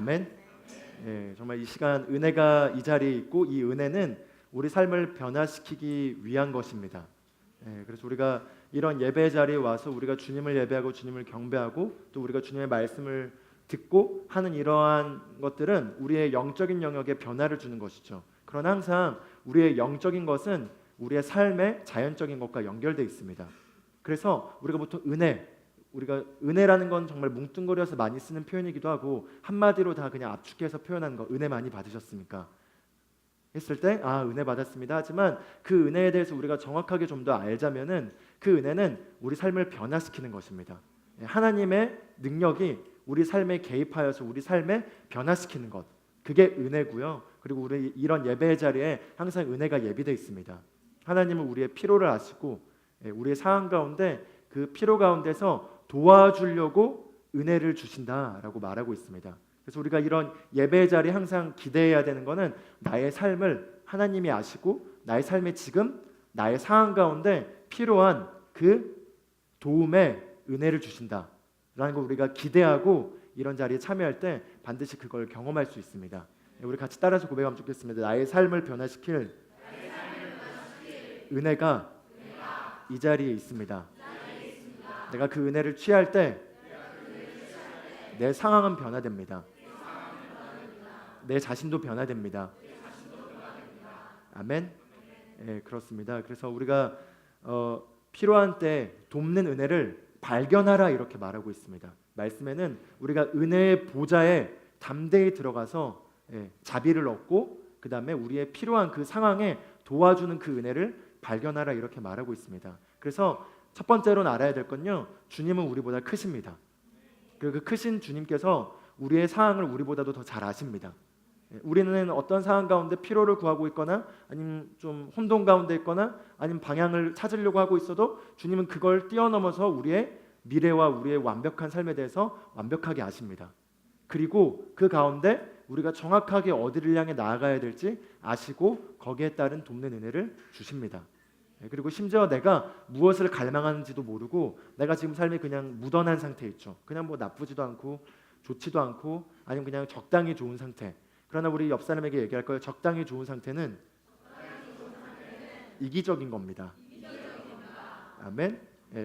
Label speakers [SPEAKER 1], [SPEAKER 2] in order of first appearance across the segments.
[SPEAKER 1] 아멘. 정말 이 시간 은혜가 이 자리에 있고 이 은혜는 우리 삶을 변화시키기 위한 것입니다. 그래서 우리가 이런 예배 자리에 와서 우리가 주님을 예배하고 주님을 경배하고 또 우리가 주님의 말씀을 듣고 하는 이러한 것들은 우리의 영적인 영역에 변화를 주는 것이죠. 그러나 항상 우리의 영적인 것은 우리의 삶의 자연적인 것과 연결되어 있습니다. 그래서 우리가 보통 우리가 은혜라는 건 정말 뭉뚱그려서 많이 쓰는 표현이기도 하고 한마디로 다 그냥 압축해서 표현하는 거, 은혜 많이 받으셨습니까? 했을 때 은혜 받았습니다. 하지만 그 은혜에 대해서 우리가 정확하게 좀 더 알자면은 그 은혜는 우리 삶을 변화시키는 것입니다. 하나님의 능력이 우리 삶에 개입하여서 우리 삶에 변화시키는 것, 그게 은혜고요. 그리고 우리 이런 예배의 자리에 항상 은혜가 예비되어 있습니다. 하나님은 우리의 필요를 아시고 우리의 상황 가운데 그 필요 가운데서 도와주려고 은혜를 주신다라고 말하고 있습니다. 그래서 우리가 이런 예배의 자리에 항상 기대해야 되는 것은 나의 삶을 하나님이 아시고 나의 삶에 지금 나의 상황 가운데 필요한 그 도움의 은혜를 주신다라는 걸 우리가 기대하고 이런 자리에 참여할 때 반드시 그걸 경험할 수 있습니다. 우리 같이 따라서 고백하면 좋겠습니다. 나의 삶을 변화시킬 은혜가 이 자리에 있습니다. 내가 그 은혜를 취할 때 내 상황은 변화됩니다. 내 자신도 변화됩니다. 아멘. 그렇습니다. 그래서 우리가 필요한 때 돕는 은혜를 발견하라 이렇게 말하고 있습니다. 말씀에는 우리가 은혜의 보좌에 담대히 들어가서 자비를 얻고 그 다음에 우리의 필요한 그 상황에 도와주는 그 은혜를 발견하라 이렇게 말하고 있습니다. 그래서 첫 번째로는 알아야 될 건요, 주님은 우리보다 크십니다. 그 크신 주님께서 우리의 상황을 우리보다도 더 잘 아십니다. 우리는 어떤 상황 가운데 필요를 구하고 있거나 아니면 좀 혼돈 가운데 있거나 아니면 방향을 찾으려고 하고 있어도 주님은 그걸 뛰어넘어서 우리의 미래와 우리의 완벽한 삶에 대해서 완벽하게 아십니다. 그리고 그 가운데 우리가 정확하게 어디를 향해 나아가야 될지 아시고 거기에 따른 돕는 은혜를 주십니다. 그리고 심지어 내가 무엇을 갈망하는지도 모르고 내가 지금 삶이 그냥 무던한 상태에 있죠. 그냥 뭐 나쁘지도 않고 좋지도 않고 아니면 그냥 적당히 좋은 상태. 그러나 우리 옆 사람에게 얘기할 거예요. 적당히 좋은 상태는 이기적인 겁니다. 아멘.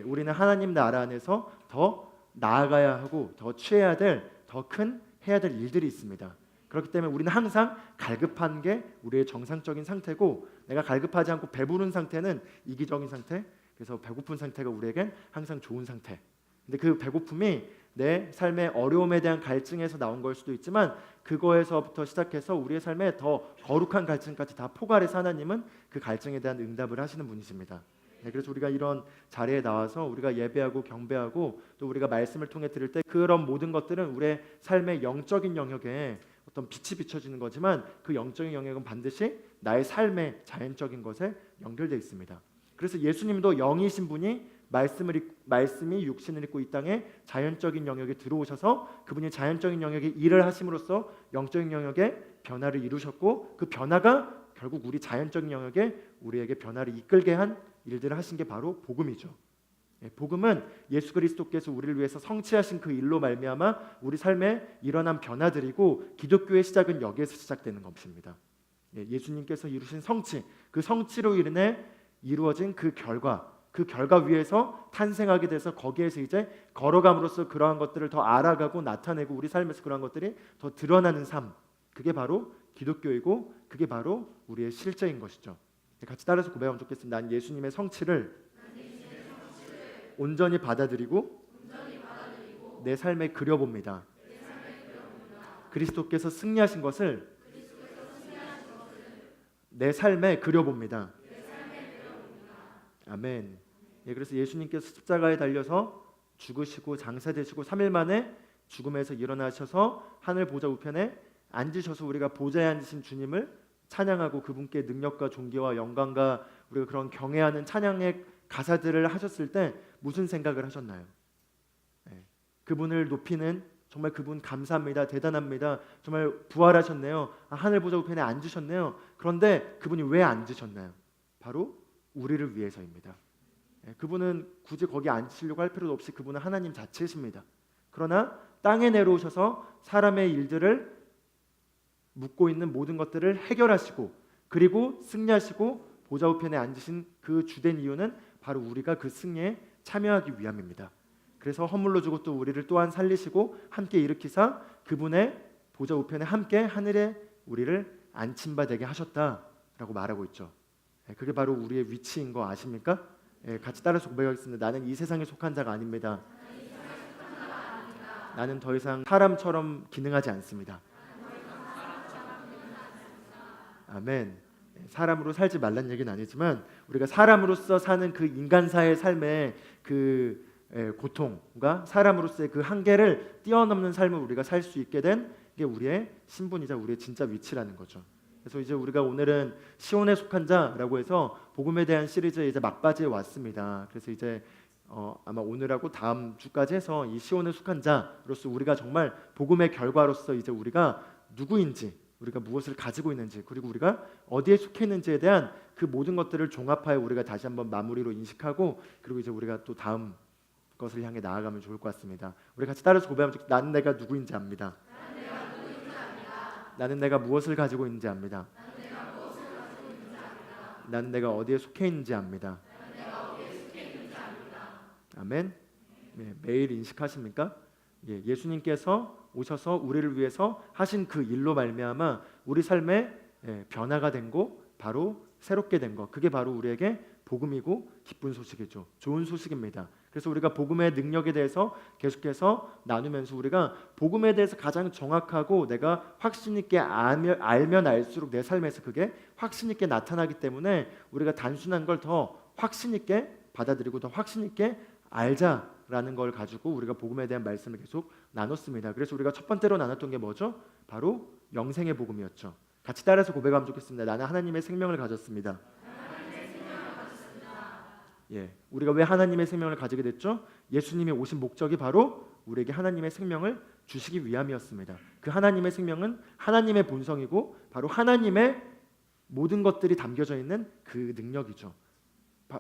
[SPEAKER 1] 우리는 하나님 나라 안에서 더 나아가야 하고 더 취해야 될, 더 큰 해야 될 일들이 있습니다. 그렇기 때문에 우리는 항상 갈급한 게 우리의 정상적인 상태고 내가 갈급하지 않고 배부른 상태는 이기적인 상태. 그래서 배고픈 상태가 우리에겐 항상 좋은 상태. 근데 그 배고픔이 내 삶의 어려움에 대한 갈증에서 나온 걸 수도 있지만 그거에서부터 시작해서 우리의 삶에 더 거룩한 갈증까지 다 포괄해서 하나님은 그 갈증에 대한 응답을 하시는 분이십니다. 그래서 우리가 이런 자리에 나와서 우리가 예배하고 경배하고 또 우리가 말씀을 통해 들을 때 그런 모든 것들은 우리의 삶의 영적인 영역에 어떤 빛이 비춰지는 거지만 그 영적인 영역은 반드시 나의 삶의 자연적인 것에 연결되어 있습니다. 그래서 예수님도 영이신 분이 말씀이 육신을 입고 이 땅에 자연적인 영역에 들어오셔서 그분이 자연적인 영역에 일을 하심으로써 영적인 영역에 변화를 이루셨고 그 변화가 결국 우리 자연적인 영역에 우리에게 변화를 이끌게 한 일들을 하신 게 바로 복음이죠. 복음은 예수 그리스도께서 우리를 위해서 성취하신 그 일로 말미암아 우리 삶에 일어난 변화들이고 기독교의 시작은 여기에서 시작되는 것입니다. 예수님께서 이루신 성취, 그 성취로 인해 이루어진 그 결과 위에서 탄생하게 돼서 거기에서 이제 걸어감으로써 그러한 것들을 더 알아가고 나타내고 우리 삶에서 그러한 것들이 더 드러나는 삶, 그게 바로 기독교이고 그게 바로 우리의 실제인 것이죠. 같이 따라서 고백하면 좋겠습니다. 난 예수님의 성취를 온전히 받아들이고 내 삶에 그려봅니다. 그리스도께서 승리하신 것을 내 삶에 그려봅니다. 아멘. 그래서 예수님께서 십자가에 달려서 죽으시고 장사되시고 3일 만에 죽음에서 일어나셔서 하늘 보좌 우편에 앉으셔서 우리가 보좌에 앉으신 주님을 찬양하고 그분께 능력과 존귀와 영광과 우리가 그런 경외하는 찬양의 가사들을 하셨을 때 무슨 생각을 하셨나요? 그분을 높이는, 정말 그분 감사합니다, 대단합니다, 정말 부활하셨네요, 하늘 보좌 우편에 앉으셨네요. 그런데 그분이 왜 앉으셨나요? 바로 우리를 위해서입니다. 그분은 굳이 거기 앉으시려고 할 필요도 없이 그분은 하나님 자체이십니다. 그러나 땅에 내려오셔서 사람의 일들을 묻고 있는 모든 것들을 해결하시고 그리고 승리하시고 보좌 우편에 앉으신 그 주된 이유는 바로 우리가 그 승리에 참여하기 위함입니다. 그래서 허물로 주고 또 우리를 또한 살리시고 함께 일으키사 그분의 보좌 우편에 함께 하늘에 우리를 앉힌 바 되게 하셨다라고 말하고 있죠. 그게 바로 우리의 위치인 거 아십니까? 같이 따라서 고백하겠습니다. 나는 이 세상에 속한 자가 아닙니다. 나는 더 이상 사람처럼 기능하지 않습니다. 아멘. 사람으로 살지 말란 얘기는 아니지만 우리가 사람으로서 사는 그 인간사의 삶의 그 고통과 사람으로서의 그 한계를 뛰어넘는 삶을 우리가 살 수 있게 된 게 우리의 신분이자 우리의 진짜 위치라는 거죠. 그래서 이제 우리가 오늘은 시온에 속한 자라고 해서 복음에 대한 시리즈에 이제 막바지에 왔습니다. 그래서 이제 아마 오늘하고 다음 주까지 해서 이 시온에 속한 자로서 우리가 정말 복음의 결과로서 이제 우리가 누구인지, 우리가 무엇을 가지고 있는지, 그리고 우리가 어디에 속해 있는지에 대한 그 모든 것들을 종합하여 우리가 다시 한번 마무리로 인식하고 그리고 이제 우리가 또 다음 것을 향해 나아가면 좋을 것 같습니다. 우리 같이 따라서 고백하면 나는 내가 누구인지 압니다. 나는 내가 무엇을 가지고 있는지 압니다. 나는 내가 어디에 속해 있는지 압니다. 아멘. 매일 인식하십니까? 예수님께서 오셔서 우리를 위해서 하신 그 일로 말미암아 우리 삶에 변화가 된 거, 바로 새롭게 된 거, 그게 바로 우리에게 복음이고 기쁜 소식이죠. 좋은 소식입니다. 그래서 우리가 복음의 능력에 대해서 계속해서 나누면서 우리가 복음에 대해서 가장 정확하고 내가 확신 있게 알면 알수록 내 삶에서 그게 확신 있게 나타나기 때문에 우리가 단순한 걸 더 확신 있게 받아들이고 더 확신 있게 알자라는 걸 가지고 우리가 복음에 대한 말씀을 계속 나눴습니다. 그래서 우리가 첫 번째로 나눴던 게 뭐죠? 바로 영생의 복음이었죠. 같이 따라서 고백하면 좋겠습니다. 나는 하나님의 생명을 가졌습니다. 우리가 왜 하나님의 생명을 가지게 됐죠? 예수님이 오신 목적이 바로 우리에게 하나님의 생명을 주시기 위함이었습니다. 그 하나님의 생명은 하나님의 본성이고 바로 하나님의 모든 것들이 담겨져 있는 그 능력이죠.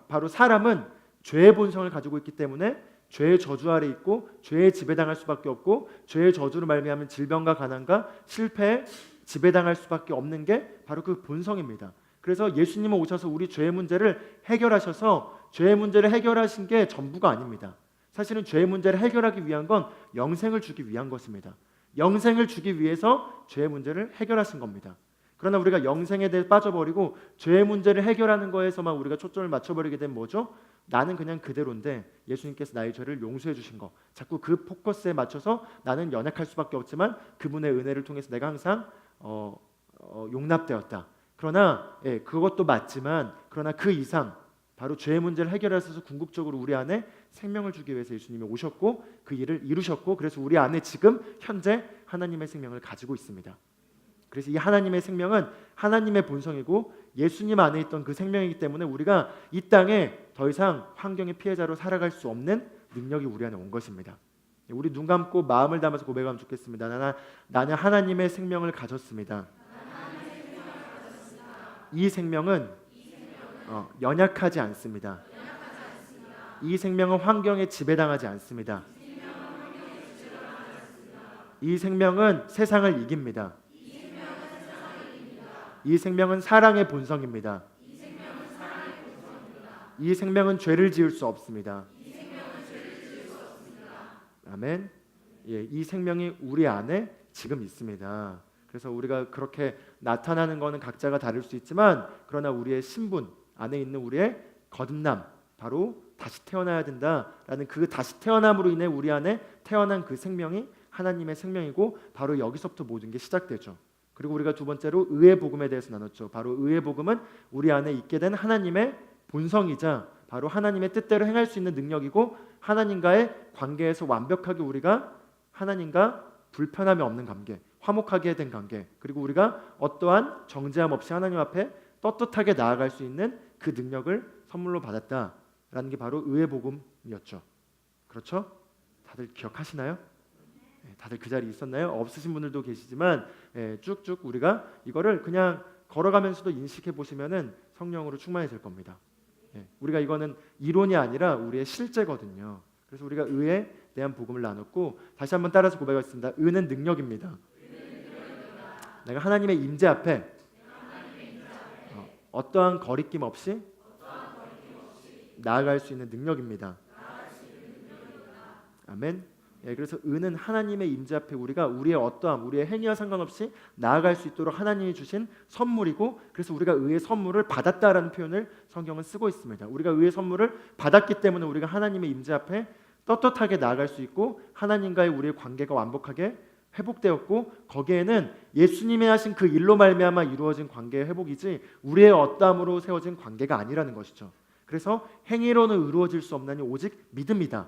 [SPEAKER 1] 바로 사람은 죄의 본성을 가지고 있기 때문에 죄의 저주 아래 있고 죄에 지배당할 수밖에 없고 죄의 저주로 말미암은 질병과 가난과 실패에 지배당할 수밖에 없는 게 바로 그 본성입니다. 그래서 예수님은 오셔서 우리 죄의 문제를 해결하셔서 죄의 문제를 해결하신 게 전부가 아닙니다. 사실은 죄의 문제를 해결하기 위한 건 영생을 주기 위한 것입니다. 영생을 주기 위해서 죄의 문제를 해결하신 겁니다. 그러나 우리가 영생에 대해 빠져버리고 죄의 문제를 해결하는 거에서만 우리가 초점을 맞춰버리게 되면 뭐죠? 나는 그냥 그대로인데 예수님께서 나의 죄를 용서해 주신 거, 자꾸 그 포커스에 맞춰서 나는 연약할 수밖에 없지만 그분의 은혜를 통해서 내가 항상 용납되었다. 그러나 그것도 맞지만 그러나 그 이상 바로 죄의 문제를 해결하셔서 궁극적으로 우리 안에 생명을 주기 위해서 예수님이 오셨고 그 일을 이루셨고 그래서 우리 안에 지금 현재 하나님의 생명을 가지고 있습니다. 그래서 이 하나님의 생명은 하나님의 본성이고 예수님 안에 있던 그 생명이기 때문에 우리가 이 땅에 더 이상 환경의 피해자로 살아갈 수 없는 능력이 우리 안에 온 것입니다. 우리 눈 감고 마음을 담아서 고백하면 좋겠습니다. 나는 하나님의 생명을 가졌습니다. 이 생명은 연약하지 않습니다. 이 생명은 환경에 지배당하지 않습니다. 이 생명은 세상을 이깁니다. 이 생명은 사랑의 본성입니다. 이 생명은 죄를 지을 수 없습니다. 아멘. 이 생명이 우리 안에 지금 있습니다. 그래서 우리가 그렇게 나타나는 것은 각자가 다를 수 있지만 그러나 우리의 신분 안에 있는 우리의 거듭남, 바로 다시 태어나야 된다라는 그 다시 태어남으로 인해 우리 안에 태어난 그 생명이 하나님의 생명이고 바로 여기서부터 모든 게 시작되죠. 그리고 우리가 두 번째로 의의 복음에 대해서 나눴죠. 바로 의의 복음은 우리 안에 있게 된 하나님의 본성이자 바로 하나님의 뜻대로 행할 수 있는 능력이고 하나님과의 관계에서 완벽하게 우리가 하나님과 불편함이 없는 관계, 화목하게 된 관계, 그리고 우리가 어떠한 정죄함 없이 하나님 앞에 떳떳하게 나아갈 수 있는 그 능력을 선물로 받았다라는 게 바로 의의 복음이었죠. 그렇죠? 다들 기억하시나요? 다들 그 자리에 있었나요? 없으신 분들도 계시지만 쭉쭉 우리가 이거를 그냥 걸어가면서도 인식해 보시면은 성령으로 충만해질 겁니다. 우리가 이거는 이론이 아니라 우리의 실제거든요. 그래서 우리가 의에 대한 복음을 나눴고 다시 한번 따라서 고백하겠습니다. 의는 능력입니다. 내가 하나님의 임재 앞에 어떠한 거리낌 없이 나아갈 수 있는 능력입니다. 아멘. 예, 그래서 은은 하나님의 임재 앞에 우리가 우리의 어떠함, 우리의 행위와 상관없이 나아갈 수 있도록 하나님이 주신 선물이고, 그래서 우리가 의의 선물을 받았다라는 표현을 성경은 쓰고 있습니다. 우리가 의의 선물을 받았기 때문에 우리가 하나님의 임재 앞에 떳떳하게 나아갈 수 있고, 하나님과의 우리의 관계가 완벽하게 회복되었고, 거기에는 예수님이 하신 그 일로 말미암아 이루어진 관계의 회복이지 우리의 어떠함으로 세워진 관계가 아니라는 것이죠. 그래서 행위로는 이루어질 수 없나니 오직 믿음이다.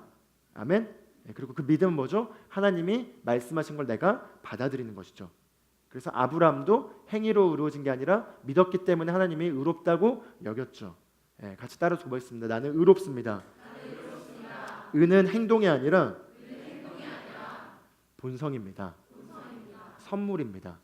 [SPEAKER 1] 아멘. 그리고 그 믿음은 뭐죠? 하나님이 말씀하신 걸 내가 받아들이는 것이죠. 그래서 아브라함도 행위로 이루어진 게 아니라 믿었기 때문에 하나님이 의롭다고 여겼죠. 같이 따라서 고백했습니다. 나는 의롭습니다. 은은 행동이 아니라 본성입니다. 선물입니다.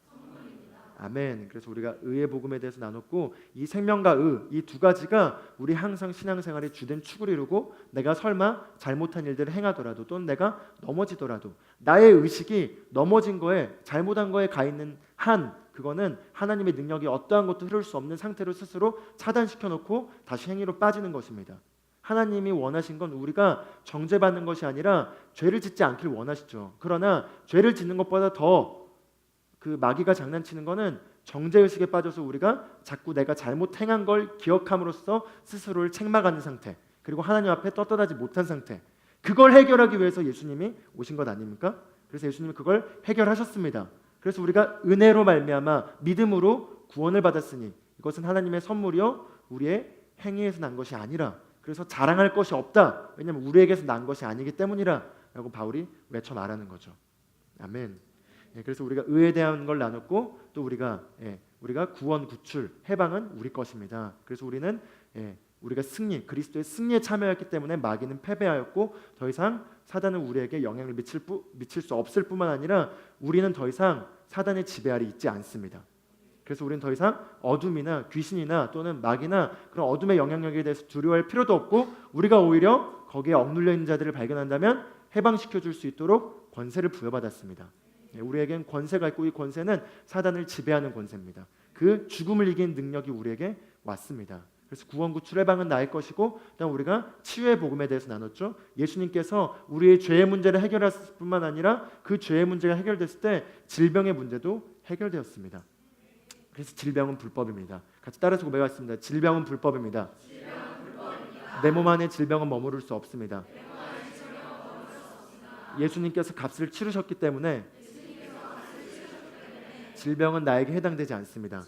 [SPEAKER 1] 아멘. 그래서 우리가 의의 복음에 대해서 나눴고, 이 생명과 의, 이 두 가지가 우리 항상 신앙생활의 주된 축을 이루고, 내가 설마 잘못한 일들을 행하더라도 또는 내가 넘어지더라도 나의 의식이 넘어진 거에, 잘못한 거에 가 있는 한, 그거는 하나님의 능력이 어떠한 것도 흐를 수 없는 상태로 스스로 차단시켜 놓고 다시 행위로 빠지는 것입니다. 하나님이 원하신 건 우리가 정죄받는 것이 아니라 죄를 짓지 않길 원하시죠. 그러나 죄를 짓는 것보다 더 그 마귀가 장난치는 거는 정죄의식에 빠져서 우리가 자꾸 내가 잘못 행한 걸 기억함으로써 스스로를 책망하는 상태, 그리고 하나님 앞에 떳떳하지 못한 상태, 그걸 해결하기 위해서 예수님이 오신 것 아닙니까? 그래서 예수님이 그걸 해결하셨습니다. 그래서 우리가 은혜로 말미암아 믿음으로 구원을 받았으니 이것은 하나님의 선물이요 우리의 행위에서 난 것이 아니라, 그래서 자랑할 것이 없다. 왜냐하면 우리에게서 난 것이 아니기 때문이라 라고 바울이 외쳐 말하는 거죠. 아멘. 그래서 우리가 의에 대한 걸 나눴고, 또 우리가 구원, 구출, 해방은 우리 것입니다. 그래서 우리는 우리가 승리, 그리스도의 승리에 참여했기 때문에 마귀는 패배하였고, 더 이상 사단은 우리에게 영향을 미칠 수 없을 뿐만 아니라 우리는 더 이상 사단의 지배 아래 있지 않습니다. 그래서 우리는 더 이상 어둠이나 귀신이나 또는 마귀나 그런 어둠의 영향력에 대해서 두려워할 필요도 없고, 우리가 오히려 거기에 억눌려 있는 자들을 발견한다면 해방시켜 줄 수 있도록 권세를 부여받았습니다. 우리에겐 권세가 있고, 이 권세는 사단을 지배하는 권세입니다. 그 죽음을 이긴 능력이 우리에게 왔습니다. 그래서 구원, 구출, 해방은 나의 것이고, 그다음 우리가 치유의 복음에 대해서 나눴죠. 예수님께서 우리의 죄의 문제를 해결했을 뿐만 아니라 그 죄의 문제가 해결됐을 때 질병의 문제도 해결되었습니다. 그래서 질병은 불법입니다. 같이 따라서 고백하겠습니다. 질병은 불법입니다. 내 몸 안에 질병은 머무를 수 없습니다. 예수님께서 값을 치르셨기 때문에 질병은 나에게 해당되지 않습니다.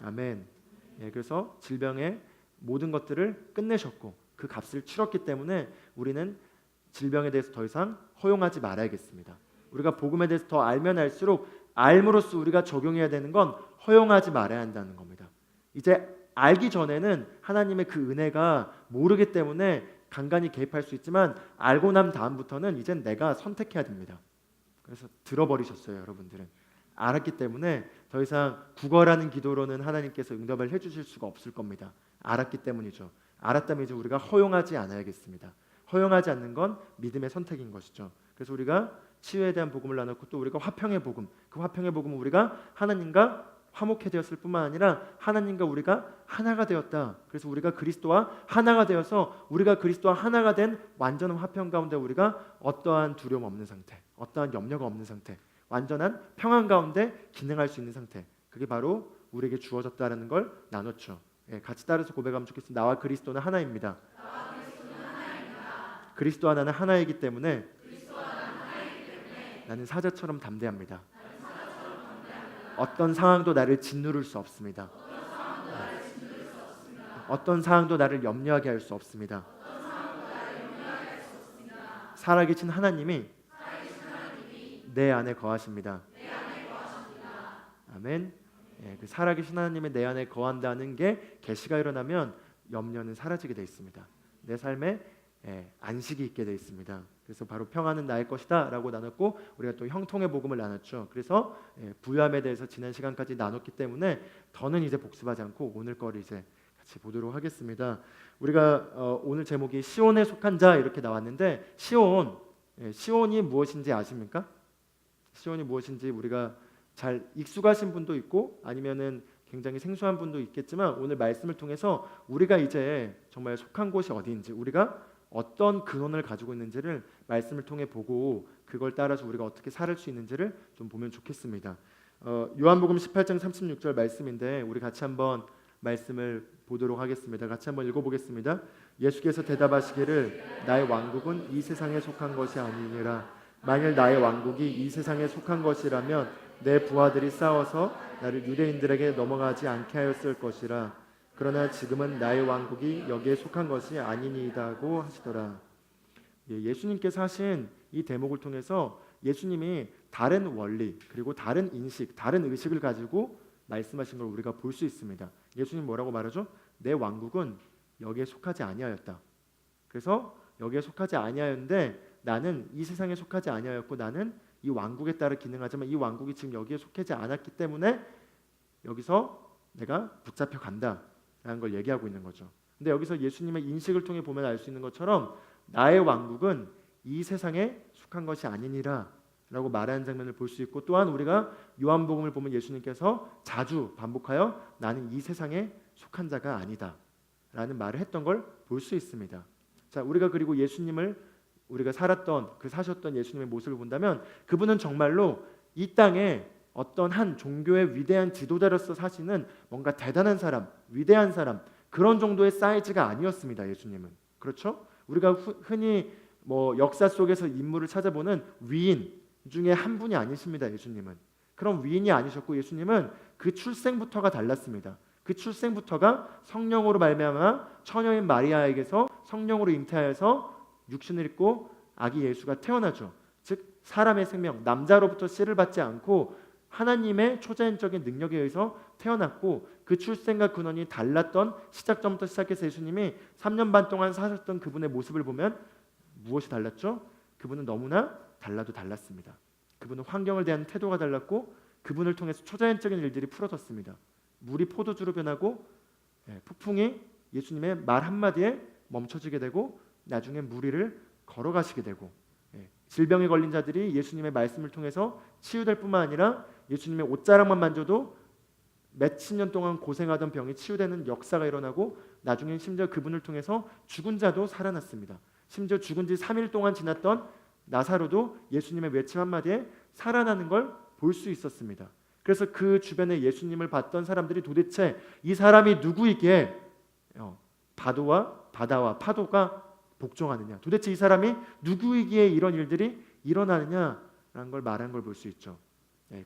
[SPEAKER 1] 아멘. 그래서 질병의 모든 것들을 끝내셨고 그 값을 치렀기 때문에 우리는 질병에 대해서 더 이상 허용하지 말아야겠습니다. 우리가 복음에 대해서 더 알면 알수록 알므로써 우리가 적용해야 되는 건 허용하지 말아야 한다는 겁니다. 이제 알기 전에는 하나님의 그 은혜가 모르기 때문에 간간히 개입할 수 있지만, 알고 난 다음부터는 이젠 내가 선택해야 됩니다. 그래서 들어버리셨어요. 여러분들은 알았기 때문에 더 이상 구걸하는 기도로는 하나님께서 응답을 해주실 수가 없을 겁니다. 알았기 때문이죠. 알았다면 이제 우리가 허용하지 않아야겠습니다. 허용하지 않는 건 믿음의 선택인 것이죠. 그래서 우리가 치유에 대한 복음을 나눴고, 또 우리가 화평의 복음, 그 화평의 복음은 우리가 하나님과 화목해 되었을 뿐만 아니라 하나님과 우리가 하나가 되었다. 그래서 우리가 그리스도와 하나가 되어서 우리가 그리스도와 하나가 된 완전한 화평 가운데 우리가 어떠한 두려움 없는 상태, 어떠한 염려가 없는 상태, 완전한 평안 가운데 기능할 수 있는 상태, 그게 바로 우리에게 주어졌다는 걸 나눴죠. 같이 따라서 고백하면 좋겠습니다. 나와 그리스도는 하나입니다. 그리스도와 나는 하나이기 때문에 나는 사자처럼 담대합니다. 어떤 상황도 나를 짓누를 수 없습니다. 어떤 상황도 나를 염려하게 할 수 없습니다. 살아계신 하나님이 내 안에 거하십니다. 아멘. 그 살아계신 하나님이 내 안에 거한다는 게 계시가 일어나면 염려는 사라지게 되어 있습니다. 내 삶에 안식이 있게 되어 있습니다. 그래서 바로 평안은 나의 것이다 라고 나눴고, 우리가 또 형통의 복음을 나눴죠. 그래서 부유함에 대해서 지난 시간까지 나눴기 때문에 더는 이제 복습하지 않고 오늘 거를 이제 같이 보도록 하겠습니다. 우리가 오늘 제목이 시온에 속한 자 이렇게 나왔는데, 시온이 무엇인지 아십니까? 시온이 무엇인지 우리가 잘 익숙하신 분도 있고 아니면은 굉장히 생소한 분도 있겠지만 오늘 말씀을 통해서 우리가 이제 정말 속한 곳이 어디인지 우리가 어떤 근원을 가지고 있는지를 말씀을 통해 보고 그걸 따라서 우리가 어떻게 살 수 있는지를 좀 보면 좋겠습니다. 요한복음 18장 36절 말씀인데 우리 같이 한번 말씀을 보도록 하겠습니다. 같이 한번 읽어보겠습니다. 예수께서 대답하시기를 나의 왕국은 이 세상에 속한 것이 아니니라. 만일 나의 왕국이 이 세상에 속한 것이라면 내 부하들이 싸워서 나를 유대인들에게 넘어가지 않게 하였을 것이라. 그러나 지금은 나의 왕국이 여기에 속한 것이 아니니이다고 하시더라. 예수님께서 하신 이 대목을 통해서 예수님이 다른 원리 그리고 다른 인식, 다른 의식을 가지고 말씀하신 걸 우리가 볼 수 있습니다. 예수님 뭐라고 말하죠? 내 왕국은 여기에 속하지 아니하였다. 그래서 여기에 속하지 아니하였는데 나는 이 세상에 속하지 아니하였고 나는 이 왕국에 따라 기능하지만 이 왕국이 지금 여기에 속하지 않았기 때문에 여기서 내가 붙잡혀 간다라는 걸 얘기하고 있는 거죠. 근데 여기서 예수님의 인식을 통해 보면 알 수 있는 것처럼 나의 왕국은 이 세상에 속한 것이 아니니라 라고 말하는 장면을 볼 수 있고 또한 우리가 요한복음을 보면 예수님께서 자주 반복하여 나는 이 세상에 속한 자가 아니다 라는 말을 했던 걸 볼 수 있습니다. 자, 우리가 그리고 예수님을 우리가 살았던 그 사셨던 예수님의 모습을 본다면 그분은 정말로 이 땅에 어떤 한 종교의 위대한 지도자로서 사시는 뭔가 대단한 사람, 위대한 사람 그런 정도의 사이즈가 아니었습니다. 예수님은. 그렇죠? 우리가 흔히 역사 속에서 인물을 찾아보는 위인 중에 한 분이 아니십니다. 예수님은. 그런 위인이 아니셨고 예수님은 그 출생부터가 달랐습니다. 그 출생부터가 성령으로 말미암아 처녀인 마리아에게서 성령으로 잉태하여서 육신을 입고 아기 예수가 태어나죠. 즉 사람의 생명, 남자로부터 씨를 받지 않고 하나님의 초자연적인 능력에 의해서 태어났고 그 출생과 근원이 달랐던 시작점부터 시작해서 예수님이 3년 반 동안 사셨던 그분의 모습을 보면 무엇이 달랐죠? 그분은 너무나 달라도 달랐습니다. 그분은 환경을 대한 태도가 달랐고 그분을 통해서 초자연적인 일들이 풀어졌습니다. 물이 포도주로 변하고 폭풍이 예수님의 말 한마디에 멈춰지게 되고 나중에 무리를 걸어가시게 되고 질병에 걸린 자들이 예수님의 말씀을 통해서 치유될 뿐만 아니라 예수님의 옷자락만 만져도 몇십 년 동안 고생하던 병이 치유되는 역사가 일어나고 나중에 심지어 그분을 통해서 죽은 자도 살아났습니다. 심지어 죽은 지 3일 동안 지났던 나사로도 예수님의 외침 한마디에 살아나는 걸 볼 수 있었습니다. 그래서 그 주변에 예수님을 봤던 사람들이 도대체 이 사람이 누구이기에 바다와 파도가 복종하느냐, 도대체 이 사람이 누구이기에 이런 일들이 일어나느냐라는 걸 말한 걸 볼 수 있죠.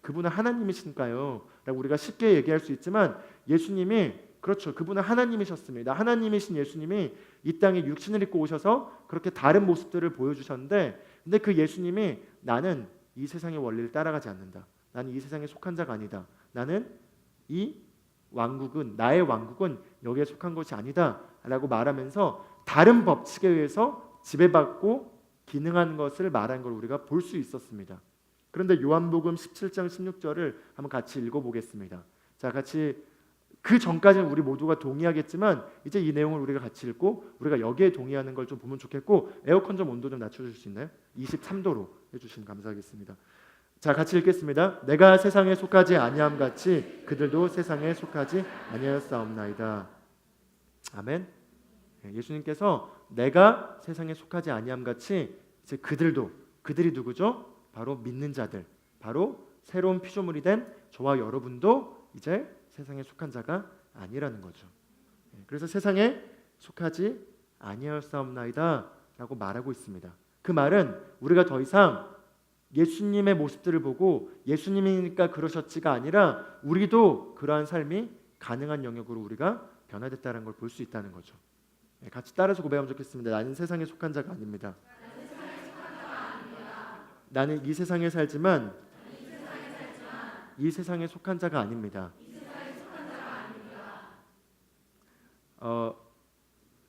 [SPEAKER 1] 그분은 하나님이신가요? 라고 우리가 쉽게 얘기할 수 있지만 예수님이 그렇죠. 그분은 하나님이셨습니다. 하나님이신 예수님이 이 땅에 육신을 입고 오셔서 그렇게 다른 모습들을 보여주셨는데 근데 그 예수님이 나는 이 세상의 원리를 따라가지 않는다. 나는 이 세상에 속한 자가 아니다. 나는 이 왕국은 나의 왕국은 여기에 속한 것이 아니다 라고 말하면서 다른 법칙에 의해서 지배받고 기능하는 것을 말한 걸 우리가 볼 수 있었습니다. 그런데 요한복음 17장 16절을 한번 같이 읽어보겠습니다. 자, 같이 그 전까지는 우리 모두가 동의하겠지만 이제 이 내용을 우리가 같이 읽고 우리가 여기에 동의하는 걸 좀 보면 좋겠고 에어컨 좀 온도 좀 낮춰줄 수 있나요? 23도로 해주시면 감사하겠습니다. 자, 같이 읽겠습니다. 내가 세상에 속하지 아니함 같이 그들도 세상에 속하지 아니하였사옵나이다. 아멘. 예수님께서 내가 세상에 속하지 아니함 같이 이제 그들이 누구죠? 바로 믿는 자들, 바로 새로운 피조물이 된 저와 여러분도 이제 세상에 속한 자가 아니라는 거죠. 그래서 세상에 속하지 아니하였사옵나이다 라고 말하고 있습니다. 그 말은 우리가 더 이상 예수님의 모습들을 보고 예수님이니까 그러셨지가 아니라 우리도 그러한 삶이 가능한 영역으로 우리가 변화됐다는 걸 볼 수 있다는 거죠. 같이 따라서 고백하면 좋겠습니다. 나는 세상에 속한 자가 아닙니다. 나는 이 세상에 살지만 이 세상에 속한 자가 아닙니다.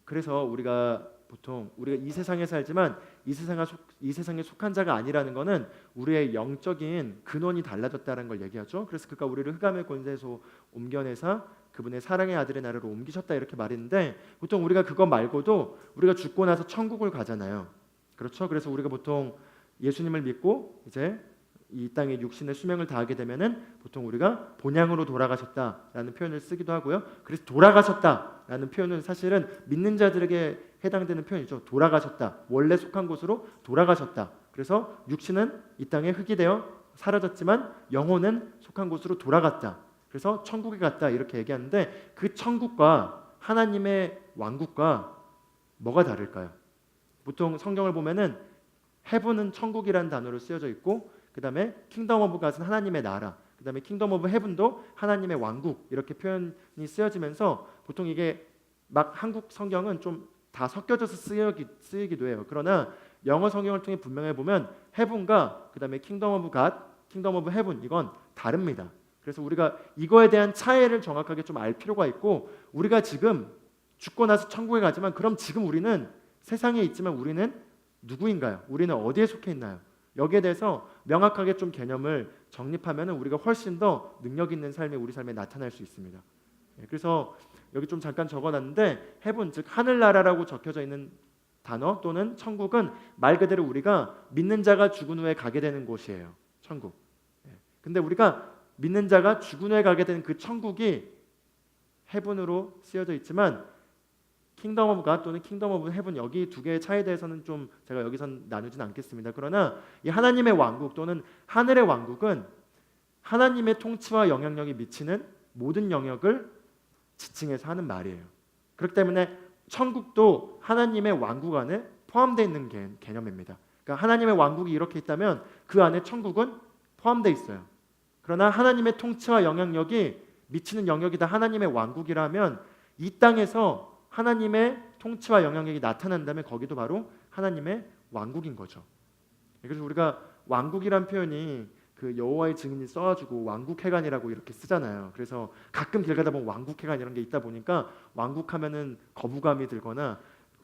[SPEAKER 1] 그래서 우리가 보통 우리가 이 세상에 살지만 이 세상에 속한 자가 아니라는 것은 우리의 영적인 근원이 달라졌다는 걸 얘기하죠. 그래서 그가 우리를 흑암의 권세에서 옮겨내사 그분의 사랑의 아들의 나라로 옮기셨다 이렇게 말했는데 보통 우리가 그거 말고도 우리가 죽고 나서 천국을 가잖아요. 그렇죠? 그래서 우리가 보통 예수님을 믿고 이제 이 땅에 육신의 수명을 다하게 되면은 보통 우리가 본향으로 돌아가셨다라는 표현을 쓰기도 하고요. 그래서 돌아가셨다라는 표현은 사실은 믿는 자들에게 해당되는 표현이죠. 돌아가셨다. 원래 속한 곳으로 돌아가셨다. 그래서 육신은 이 땅에 흙이 되어 사라졌지만 영혼은 속한 곳으로 돌아갔다. 그래서 천국에 갔다 이렇게 얘기하는데 그 천국과 하나님의 왕국과 뭐가 다를까요? 보통 성경을 보면은 헤븐은 천국이라는 단어로 쓰여져 있고 그 다음에 킹덤 오브 갓은 하나님의 나라, 그 다음에 킹덤 오브 헤븐도 하나님의 왕국 이렇게 표현이 쓰여지면서 보통 이게 막 한국 성경은 좀 다 섞여져서 쓰이기도 해요. 그러나 영어 성경을 통해 분명히 보면 헤븐과 그 다음에 킹덤 오브 갓, 킹덤 오브 헤븐 이건 다릅니다. 그래서 우리가 이거에 대한 차이를 정확하게 좀 알 필요가 있고 우리가 지금 죽고 나서 천국에 가지만 그럼 지금 우리는 세상에 있지만 우리는 누구인가요? 우리는 어디에 속해 있나요? 여기에 대해서 명확하게 좀 개념을 정립하면 우리가 훨씬 더 능력 있는 삶이 우리 삶에 나타날 수 있습니다. 그래서 여기 좀 잠깐 적어놨는데 헤븐 즉 하늘나라라고 적혀져 있는 단어 또는 천국은 말 그대로 우리가 믿는 자가 죽은 후에 가게 되는 곳이에요. 천국. 근데 우리가 믿는 자가 죽은 후에 가게 되는 그 천국이 헤븐으로 쓰여져 있지만 킹덤 오브 갓 또는 킹덤 오브 헤븐 여기 두 개의 차이에 대해서는 좀 제가 여기선 나누진 않겠습니다. 그러나 이 하나님의 왕국 또는 하늘의 왕국은 하나님의 통치와 영향력이 미치는 모든 영역을 지칭해서 하는 말이에요. 그렇기 때문에 천국도 하나님의 왕국 안에 포함되어 있는 개념입니다. 그러니까 하나님의 왕국이 이렇게 있다면 그 안에 천국은 포함되어 있어요. 그러나 하나님의 통치와 영향력이 미치는 영역이 다 하나님의 왕국이라면 이 땅에서 하나님의 통치와 영향력이 나타난다면 거기도 바로 하나님의 왕국인 거죠. 그래서 우리가 왕국이란 표현이 그 여호와의 증인이 써가지고 왕국회관이라고 이렇게 쓰잖아요. 그래서 가끔 길 가다 보면 왕국회관 이런 게 있다 보니까 왕국하면은 거부감이 들거나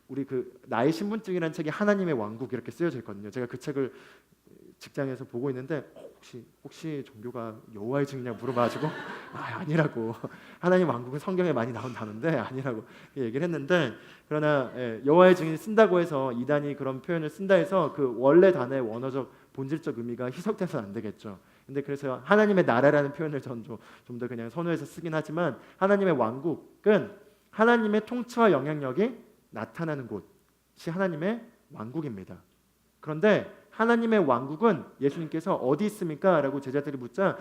[SPEAKER 1] 우리 그 나의 신분증이라는 책이 하나님의 왕국 이렇게 쓰여져 있거든요. 제가 그 책을 직장에서 보고 있는데 혹시 종교가 여호와의 증인이냐고 물어봐가지고 아니라고 하나님 왕국은 성경에 많이 나온 단어인데 아니라고 얘기를 했는데 그러나 여호와의 증인이 쓴다고 해서 이단이 그런 표현을 쓴다 해서 그 원래 단어의 원어적 본질적 의미가 희석돼서는 안 되겠죠. 근데 그래서 하나님의 나라라는 표현을 전 좀 더 그냥 선호해서 쓰긴 하지만 하나님의 왕국은 하나님의 통치와 영향력이 나타나는 곳이 하나님의 왕국입니다. 그런데 하나님의 왕국은 예수님께서 어디 있습니까? 라고 제자들이 묻자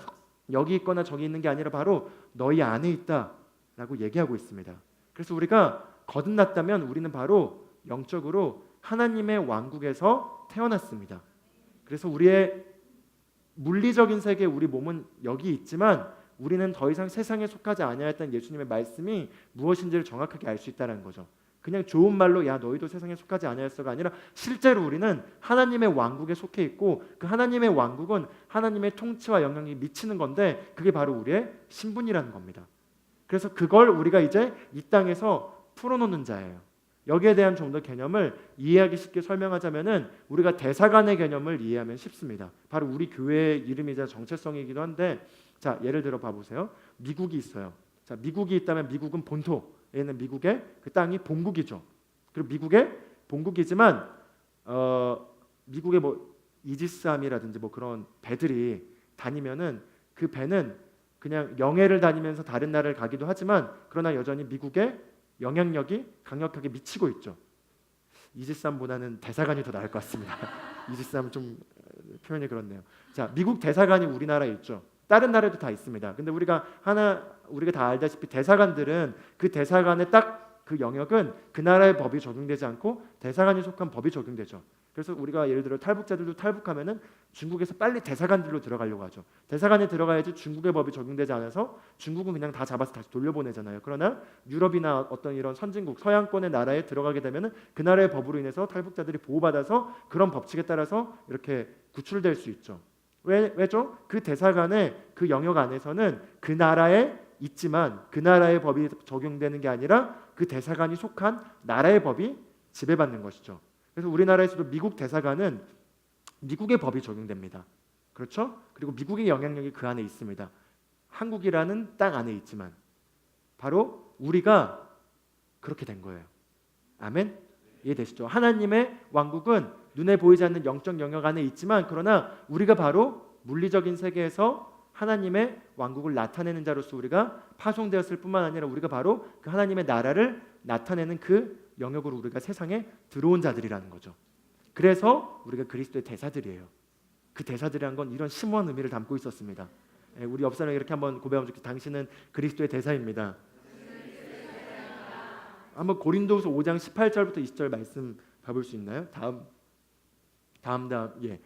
[SPEAKER 1] 여기 있거나 저기 있는 게 아니라 바로 너희 안에 있다 라고 얘기하고 있습니다. 그래서 우리가 거듭났다면 우리는 바로 영적으로 하나님의 왕국에서 태어났습니다. 그래서 우리의 물리적인 세계 우리 몸은 여기 있지만 우리는 더 이상 세상에 속하지 아니하였다는 예수님의 말씀이 무엇인지를 정확하게 알 수 있다는 거죠. 그냥 좋은 말로 야 너희도 세상에 속하지 아니하였어가 아니라 실제로 우리는 하나님의 왕국에 속해 있고 그 하나님의 왕국은 하나님의 통치와 영향이 미치는 건데 그게 바로 우리의 신분이라는 겁니다. 그래서 그걸 우리가 이제 이 땅에서 풀어놓는 자예요. 여기에 대한 좀 더 개념을 이해하기 쉽게 설명하자면은 우리가 대사관의 개념을 이해하면 쉽습니다. 바로 우리 교회의 이름이자 정체성이기도 한데 자 예를 들어 봐보세요. 미국이 있어요. 자 미국이 있다면 미국은 본토 얘는 미국의 그 땅이 본국이죠. 그리고 미국의 본국이지만 미국의 뭐 이지스함이라든지 뭐 그런 배들이 다니면은 그 배는 그냥 영해를 다니면서 다른 나라를 가기도 하지만 그러나 여전히 미국의 영향력이 강력하게 미치고 있죠. 이지스함보다는 대사관이 더 나을 것 같습니다. 이지스함은 좀 표현이 그렇네요. 자 미국 대사관이 우리나라에 있죠. 다른 나라에도 다 있습니다. 근데 우리가 다 알다시피 대사관들은 그 대사관의 딱 그 영역은 그 나라의 법이 적용되지 않고 대사관이 속한 법이 적용되죠. 그래서 우리가 예를 들어 탈북자들도 탈북하면은 중국에서 빨리 대사관들로 들어가려고 하죠. 대사관에 들어가야지 중국의 법이 적용되지 않아서 중국은 그냥 다 잡아서 다시 돌려보내잖아요. 그러나 유럽이나 어떤 이런 선진국 서양권의 나라에 들어가게 되면은 그 나라의 법으로 인해서 탈북자들이 보호받아서 그런 법칙에 따라서 이렇게 구출될 수 있죠. 왜죠? 그 대사관의 그 영역 안에서는 그 나라에 있지만 그 나라의 법이 적용되는 게 아니라 그 대사관이 속한 나라의 법이 지배받는 것이죠. 그래서 우리나라에서도 미국 대사관은 미국의 법이 적용됩니다. 그렇죠? 그리고 미국의 영향력이 그 안에 있습니다. 한국이라는 땅 안에 있지만 바로 우리가 그렇게 된 거예요. 아멘? 이해되시죠? 하나님의 왕국은 눈에 보이지 않는 영적 영역 안에 있지만 그러나 우리가 바로 물리적인 세계에서 하나님의 왕국을 나타내는 자로서 우리가 파송되었을 뿐만 아니라 우리가 바로 그 하나님의 나라를 나타내는 그 영역으로 우리가 세상에 들어온 자들이라는 거죠. 그래서 우리가 그리스도의 대사들이에요. 그 대사들이란 건 이런 심오한 의미를 담고 있었습니다. 우리 옆 사람에게 이렇게 한번 고백하면 좋겠어요. 당신은 그리스도의 대사입니다. 한번 고린도후서 5장 18절부터 20절 말씀 가볼 수 있나요? 다음 예.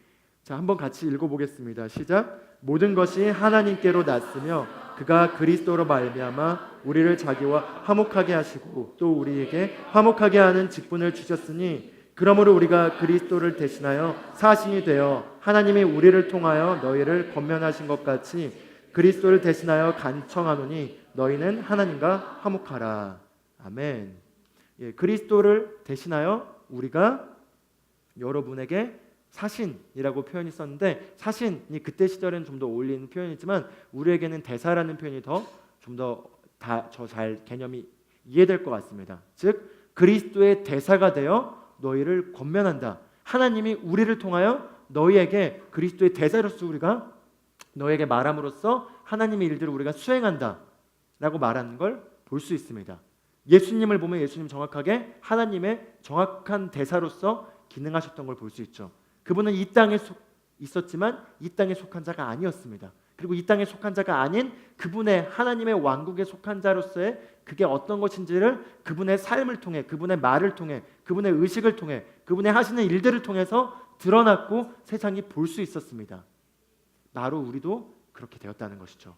[SPEAKER 1] 자, 한번 같이 읽어보겠습니다. 시작. 모든 것이 하나님께로 났으며 그가 그리스도로 말미암아 우리를 자기와 화목하게 하시고 또 우리에게 화목하게 하는 직분을 주셨으니 그러므로 우리가 그리스도를 대신하여 사신이 되어 하나님이 우리를 통하여 너희를 권면하신 것 같이 그리스도를 대신하여 간청하노니 너희는 하나님과 화목하라. 아멘. 예, 그리스도를 대신하여 우리가 여러분에게 사신이라고 표현이 썼는데, 사신이 그때 시절에는 좀 더 어울리는 표현이지만 우리에게는 대사라는 표현이 좀 더 잘 개념이 이해될 것 같습니다. 즉 그리스도의 대사가 되어 너희를 권면한다. 하나님이 우리를 통하여 너희에게 그리스도의 대사로서 우리가 너희에게 말함으로써 하나님의 일들을 우리가 수행한다 라고 말하는 걸 볼 수 있습니다. 예수님을 보면 예수님 정확하게 하나님의 정확한 대사로서 기능하셨던 걸 볼 수 있죠. 그분은 이 땅에 있었지만 이 땅에 속한 자가 아니었습니다. 그리고 이 땅에 속한 자가 아닌 그분의 하나님의 왕국에 속한 자로서의 그게 어떤 것인지를 그분의 삶을 통해, 그분의 말을 통해, 그분의 의식을 통해, 그분의 하시는 일들을 통해서 드러났고 세상이 볼 수 있었습니다. 바로 우리도 그렇게 되었다는 것이죠.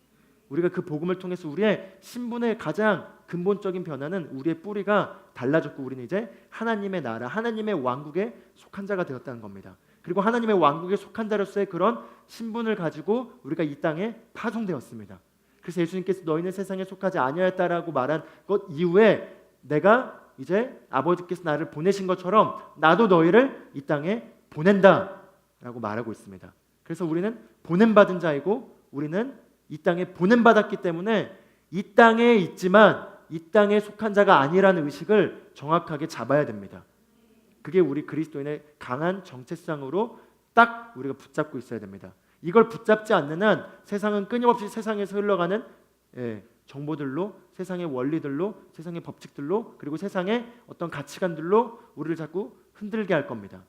[SPEAKER 1] 우리가 그 복음을 통해서 우리의 신분의 가장 근본적인 변화는 우리의 뿌리가 달라졌고 우리는 이제 하나님의 나라, 하나님의 왕국에 속한 자가 되었다는 겁니다. 그리고 하나님의 왕국에 속한 자로서의 그런 신분을 가지고 우리가 이 땅에 파송되었습니다. 그래서 예수님께서 너희는 세상에 속하지 아니하였다라고 말한 것 이후에 내가 이제 아버지께서 나를 보내신 것처럼 나도 너희를 이 땅에 보낸다라고 말하고 있습니다. 그래서 우리는 보냄받은 자이고 우리는 이 땅에 보냄받았기 때문에 이 땅에 있지만 이 땅에 속한 자가 아니라는 의식을 정확하게 잡아야 됩니다. 그게 우리 그리스도인의 강한 정체성으로 딱 우리가 붙잡고 있어야 됩니다. 이걸 붙잡지 않는 한 세상은 끊임없이 세상에서 흘러가는 정보들로, 세상의 원리들로, 세상의 법칙들로, 그리고 세상의 어떤 가치관들로 우리를 자꾸 흔들게 할 겁니다.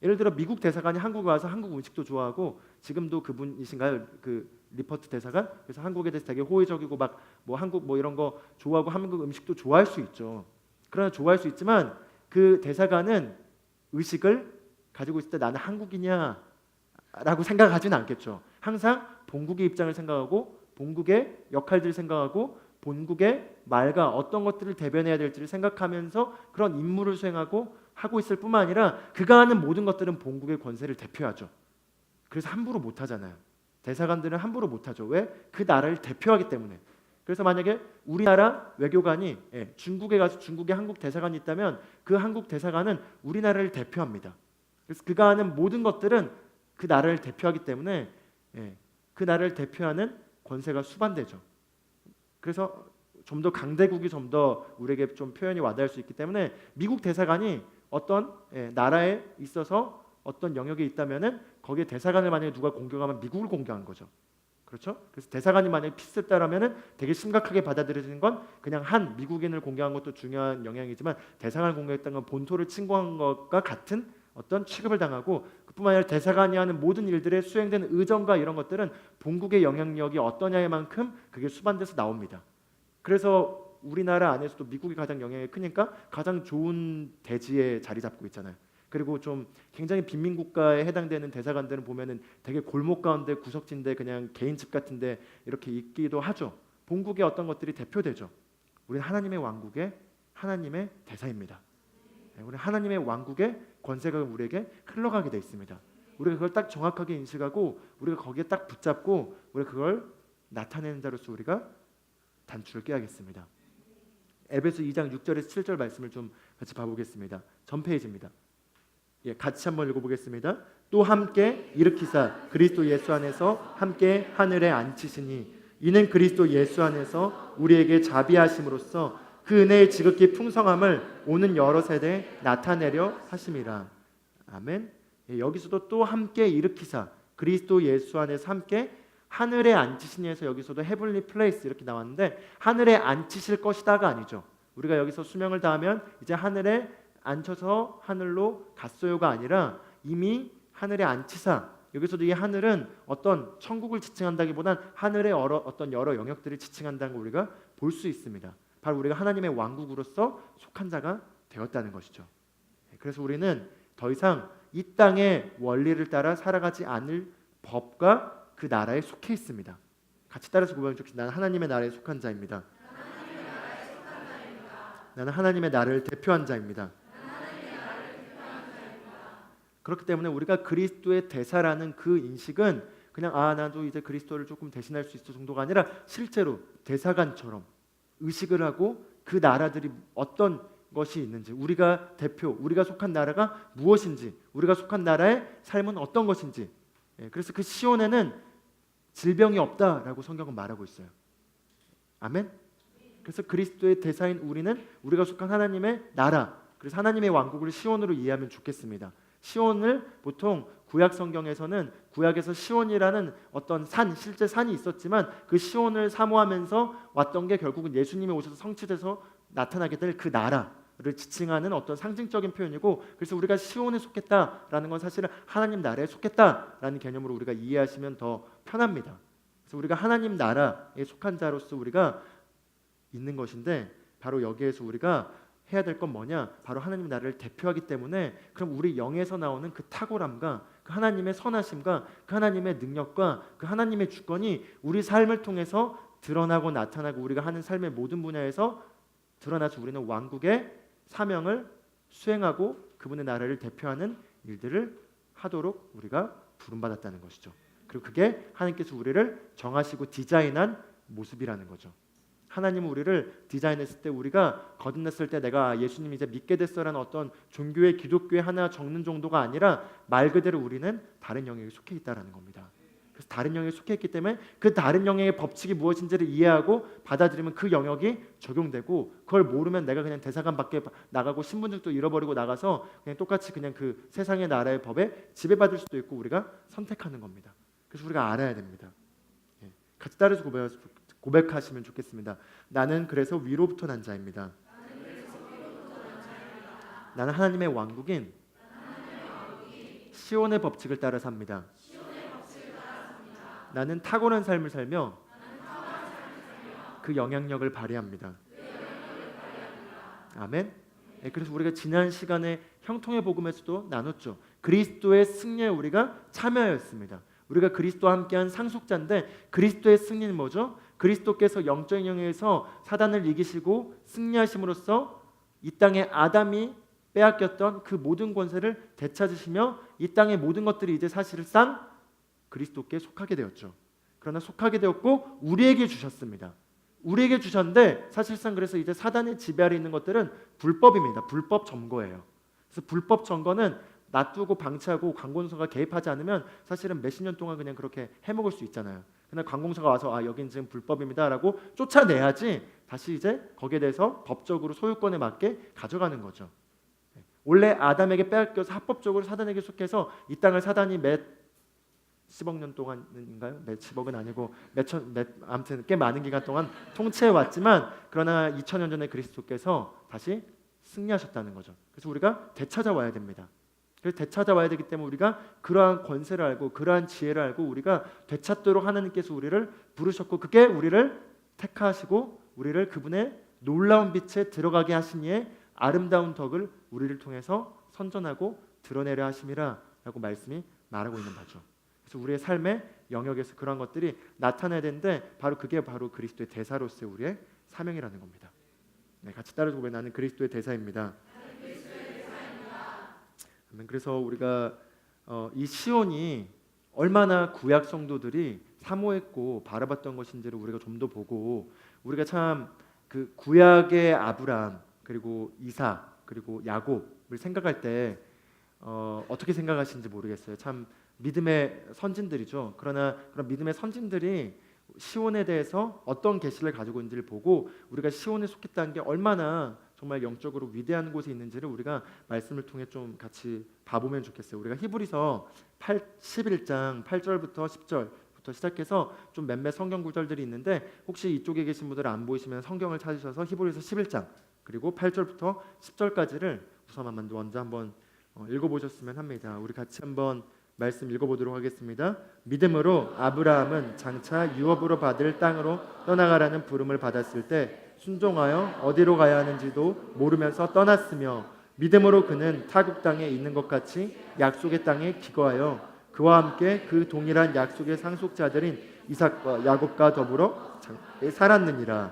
[SPEAKER 1] 예를 들어 미국 대사관이 한국에 와서 한국 음식도 좋아하고, 지금도 그분이신가요? 그 리퍼트 대사관? 그래서 한국에 대해서 되게 호의적이고 막 뭐 한국 뭐 이런 거 좋아하고 한국 음식도 좋아할 수 있죠. 그러나 좋아할 수 있지만 그 대사관은 의식을 가지고 있을 때 나는 한국이냐 라고 생각하지는 않겠죠. 항상 본국의 입장을 생각하고 본국의 역할들을 생각하고 본국의 말과 어떤 것들을 대변해야 될지를 생각하면서 그런 임무를 수행하고 하고 있을 뿐만 아니라 그가 하는 모든 것들은 본국의 권세를 대표하죠. 그래서 함부로 못하잖아요. 대사관들은 함부로 못하죠. 왜? 그 나라를 대표하기 때문에. 그래서 만약에 우리나라 외교관이 중국에 가서 중국에 한국 대사관이 있다면 그 한국 대사관은 우리나라를 대표합니다. 그래서 그가 하는 모든 것들은 그 나라를 대표하기 때문에 그 나라를 대표하는 권세가 수반되죠. 그래서 좀 더 강대국이 좀 더 우리에게 좀 표현이 와닿을 수 있기 때문에 미국 대사관이 어떤 나라에 있어서 어떤 영역에 있다면은 거기에 대사관을 만약에 누가 공격하면 미국을 공격한 거죠. 그렇죠? 그래서 대사관이 만약에 피스했다라면은 되게 심각하게 받아들여지는 건 그냥 한 미국인을 공격한 것도 중요한 영향이지만 대사관을 공격했다는 건 본토를 침공한 것과 같은 어떤 취급을 당하고, 그뿐만 아니라 대사관이 하는 모든 일들에 수행되는 의정과 이런 것들은 본국의 영향력이 어떠냐의 만큼 그게 수반돼서 나옵니다. 그래서 우리나라 안에서도 미국이 가장 영향이 크니까 가장 좋은 대지에 자리 잡고 있잖아요. 그리고 좀 굉장히 빈민국가에 해당되는 대사관들은 보면은 되게 골목 가운데 구석진데 그냥 개인집 같은데 이렇게 있기도 하죠. 본국의 어떤 것들이 대표되죠. 우리는 하나님의 왕국의 하나님의 대사입니다. 우리는 하나님의 왕국의 권세가 우리에게 흘러가게 돼 있습니다. 우리가 그걸 딱 정확하게 인식하고 우리가 거기에 딱 붙잡고 우리가 그걸 나타내는 자로서 우리가 단추를 꿰야겠습니다. 에베소 2장 6절에서 7절 말씀을 좀 같이 봐보겠습니다. 전 페이지입니다. 같이 한번 읽어보겠습니다. 또 함께 일으키사 그리스도 예수 안에서 함께 하늘에 앉히시니 이는 그리스도 예수 안에서 우리에게 자비하심으로써 그 은혜의 지극히 풍성함을 오는 여러 세대에 나타내려 하심이라. 아멘. 여기서도 또 함께 일으키사, 그리스도 예수 안에서 함께 하늘에 앉히시니에서 여기서도 헤블리 플레이스 이렇게 나왔는데 하늘에 앉히실 것이다가 아니죠. 우리가 여기서 수명을 다하면 이제 하늘에 앉혀서 하늘로 갔어요가 아니라 이미 하늘에 앉히사, 여기서도 이 하늘은 어떤 천국을 지칭한다기보단 하늘의 어떤 여러 영역들을 지칭한다는 걸 우리가 볼 수 있습니다. 바로 우리가 하나님의 왕국으로서 속한 자가 되었다는 것이죠. 그래서 우리는 더 이상 이 땅의 원리를 따라 살아가지 않을 법과 그 나라에 속해 있습니다. 같이 따라서 고백해 줍시다. 나는 하나님의 나라에 속한 자입니다. 나는 하나님의 나라를 대표한 자입니다. 그렇기 때문에 우리가 그리스도의 대사라는 그 인식은 그냥 나도 이제 그리스도를 조금 대신할 수 있을 정도가 아니라 실제로 대사관처럼 의식을 하고 그 나라들이 어떤 것이 있는지, 우리가 대표, 우리가 속한 나라가 무엇인지, 우리가 속한 나라의 삶은 어떤 것인지, 그래서 그 시온에는 질병이 없다라고 성경은 말하고 있어요. 아멘. 그래서 그리스도의 대사인 우리는 우리가 속한 하나님의 나라, 그래서 하나님의 왕국을 시온으로 이해하면 좋겠습니다. 시온을 보통 구약 성경에서는 구약에서 시온이라는 어떤 산, 실제 산이 있었지만 그 시온을 사모하면서 왔던 게 결국은 예수님이 오셔서 성취돼서 나타나게 될 그 나라를 지칭하는 어떤 상징적인 표현이고, 그래서 우리가 시온에 속했다라는 건 사실은 하나님 나라에 속했다라는 개념으로 우리가 이해하시면 더 편합니다. 그래서 우리가 하나님 나라에 속한 자로서 우리가 있는 것인데, 바로 여기에서 우리가 해야 될 건 뭐냐? 바로 하나님 나라를 대표하기 때문에 그럼 우리 영에서 나오는 그 탁월함과 그 하나님의 선하심과 그 하나님의 능력과 그 하나님의 주권이 우리 삶을 통해서 드러나고 나타나고 우리가 하는 삶의 모든 분야에서 드러나서 우리는 왕국의 사명을 수행하고 그분의 나라를 대표하는 일들을 하도록 우리가 부름받았다는 것이죠. 그리고 그게 하나님께서 우리를 정하시고 디자인한 모습이라는 거죠. 하나님은 우리를 디자인했을 때, 우리가 거듭났을 때 내가 예수님 이제 믿게 됐어라는 어떤 종교의 기독교에 하나 적는 정도가 아니라 말 그대로 우리는 다른 영역에 속해 있다라는 겁니다. 그래서 다른 영역에 속해 있기 때문에 그 다른 영역의 법칙이 무엇인지를 이해하고 받아들이면 그 영역이 적용되고, 그걸 모르면 내가 그냥 대사관 밖에 나가고 신분증도 잃어버리고 나가서 그냥 똑같이 그냥 그 세상의 나라의 법에 지배받을 수도 있고 우리가 선택하는 겁니다. 그래서 우리가 알아야 됩니다. 같이 따라서 고백하시면 좋겠습니다. 나는 그래서 위로부터 난 자입니다. 나는 하나님의 왕국인 시온의 법칙을 따라 삽니다. 나는 탁월한 삶을 살며 그 영향력을 발휘합니다. 아멘. 그래서 우리가 지난 시간에 형통의 복음에서도 나눴죠. 그리스도의 승리에 우리가 참여하였습니다. 우리가 그리스도와 함께한 상속자인데, 그리스도의 승리는 뭐죠? 그리스도께서 영적인 영역에서 사단을 이기시고 승리하심으로써 이 땅에 아담이 빼앗겼던 그 모든 권세를 되찾으시며 이 땅의 모든 것들이 이제 사실상 그리스도께 속하게 되었죠. 그러나 속하게 되었고 우리에게 주셨습니다. 우리에게 주셨는데 사실상 그래서 이제 사단의 지배 아래 있는 것들은 불법입니다. 불법 점거예요. 그래서 불법 점거는 놔두고 방치하고 관공서가 개입하지 않으면 사실은 몇십 년 동안 그냥 그렇게 해먹을 수 있잖아요. 그러나 관공서가 와서 여긴 지금 불법입니다라고 쫓아내야지 다시 이제 거기에 대해서 법적으로 소유권에 맞게 가져가는 거죠. 원래 아담에게 빼앗겨서 합법적으로 사단에게 속해서 이 땅을 사단이 몇 10억 년 동안인가요? 몇 10억은 아니고 아무튼 꽤 많은 기간 동안 통치해 왔지만, 그러나 2000년 전에 그리스도께서 다시 승리하셨다는 거죠. 그래서 우리가 되찾아와야 됩니다. 그래서 되찾아와야 되기 때문에 우리가 그러한 권세를 알고 그러한 지혜를 알고 우리가 되찾도록 하나님께서 우리를 부르셨고, 그게 우리를 택하시고 우리를 그분의 놀라운 빛에 들어가게 하시니에 아름다운 덕을 우리를 통해서 선전하고 드러내려 하심이라 라고 말씀이 말하고 있는 바죠. 그래서 우리의 삶의 영역에서 그러한 것들이 나타나야 되는데, 바로 그게 바로 그리스도의 대사로서의 우리의 사명이라는 겁니다. 같이 따라서 고백. 나는 그리스도의 대사입니다. 그래서 우리가 이 시온이 얼마나 구약 성도들이 사모했고 바라봤던 것인지를 우리가 좀 더 보고, 우리가 참 그 구약의 아브람 그리고 이삭 그리고 야곱을 생각할 때 어떻게 생각하시는지 모르겠어요. 참 믿음의 선진들이죠. 그러나 그런 믿음의 선진들이 시온에 대해서 어떤 계시를 가지고 있는지를 보고 우리가 시온에 속했다는 게 얼마나 정말 영적으로 위대한 곳에 있는지를 우리가 말씀을 통해 좀 같이 봐보면 좋겠어요. 우리가 히브리서 11장 8절부터 10절부터 시작해서 좀 몇몇 성경 구절들이 있는데 혹시 이쪽에 계신 분들 안 보이시면 성경을 찾으셔서 히브리서 11장 그리고 8절부터 10절까지를 우선 먼저 한번 읽어보셨으면 합니다. 우리 같이 한번 말씀 읽어보도록 하겠습니다. 믿음으로 아브라함은 장차 유업으로 받을 땅으로 떠나가라는 부름을 받았을 때 순종하여 어디로 가야 하는지도 모르면서 떠났으며 믿음으로 그는 타국 땅에 있는 것 같이 약속의 땅에 기거하여 그와 함께 그 동일한 약속의 상속자들인 이삭과 야곱과 더불어 살았느니라.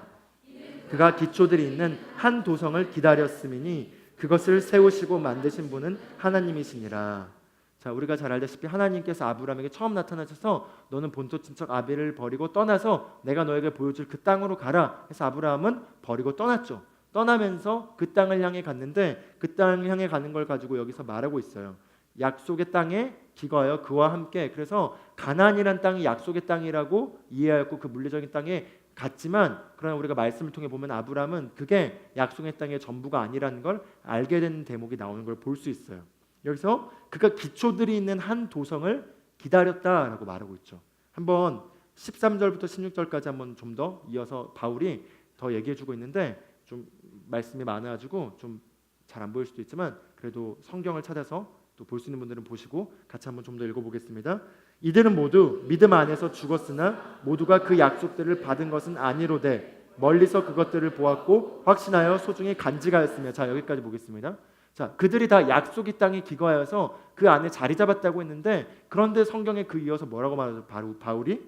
[SPEAKER 1] 그가 기초들이 있는 한 도성을 기다렸음이니 그것을 세우시고 만드신 분은 하나님이시니라. 자, 우리가 잘 알다시피 하나님께서 아브라함에게 처음 나타나셔서 너는 본토 친척 아벨을 버리고 떠나서 내가 너에게 보여줄 그 땅으로 가라 해서 아브라함은 버리고 떠났죠. 떠나면서 그 땅을 향해 갔는데 그 땅을 향해 가는 걸 가지고 여기서 말하고 있어요. 약속의 땅에 기거하여 그와 함께, 그래서 가나안이란 땅이 약속의 땅이라고 이해하였고 그 물리적인 땅에 갔지만, 그러나 우리가 말씀을 통해 보면 아브라함은 그게 약속의 땅의 전부가 아니라는 걸 알게 되는 대목이 나오는 걸 볼 수 있어요. 여기서 그가 기초들이 있는 한 도성을 기다렸다라고 말하고 있죠. 한번 13절부터 16절까지 한번 좀 더 이어서 바울이 더 얘기해주고 있는데 좀 말씀이 많아가지고 좀 잘 안 보일 수도 있지만 그래도 성경을 찾아서 또 볼 수 있는 분들은 보시고 같이 한번 좀 더 읽어보겠습니다. 이들은 모두 믿음 안에서 죽었으나 모두가 그 약속들을 받은 것은 아니로되 멀리서 그것들을 보았고 확신하여 소중히 간직하였으며. 자, 여기까지 보겠습니다. 자, 그들이 다 약속의 땅에 기거하여서 그 안에 자리 잡았다고 했는데, 그런데 성경에 그 이어서 뭐라고 말하죠? 바로 바울이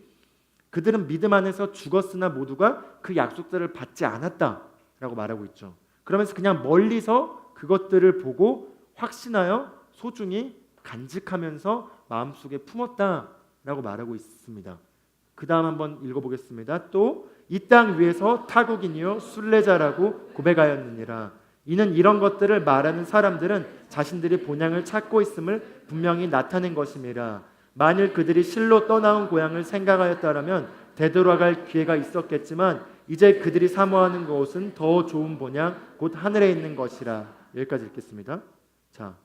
[SPEAKER 1] 그들은 믿음 안에서 죽었으나 모두가 그 약속들을 받지 않았다라고 말하고 있죠. 그러면서 그냥 멀리서 그것들을 보고 확신하여 소중히 간직하면서 마음속에 품었다라고 말하고 있습니다. 그 다음 한번 읽어보겠습니다. 또 이 땅 위에서 타국인이요 순례자라고 고백하였느니라. 이는 이런 것들을 말하는 사람들은 자신들이 본향을 찾고 있음을 분명히 나타낸 것임이라. 만일 그들이 실로 떠나온 고향을 생각하였다라면 되돌아갈 기회가 있었겠지만 이제 그들이 사모하는 곳은 더 좋은 본향 곧 하늘에 있는 것이라. 여기까지 읽겠습니다. 자,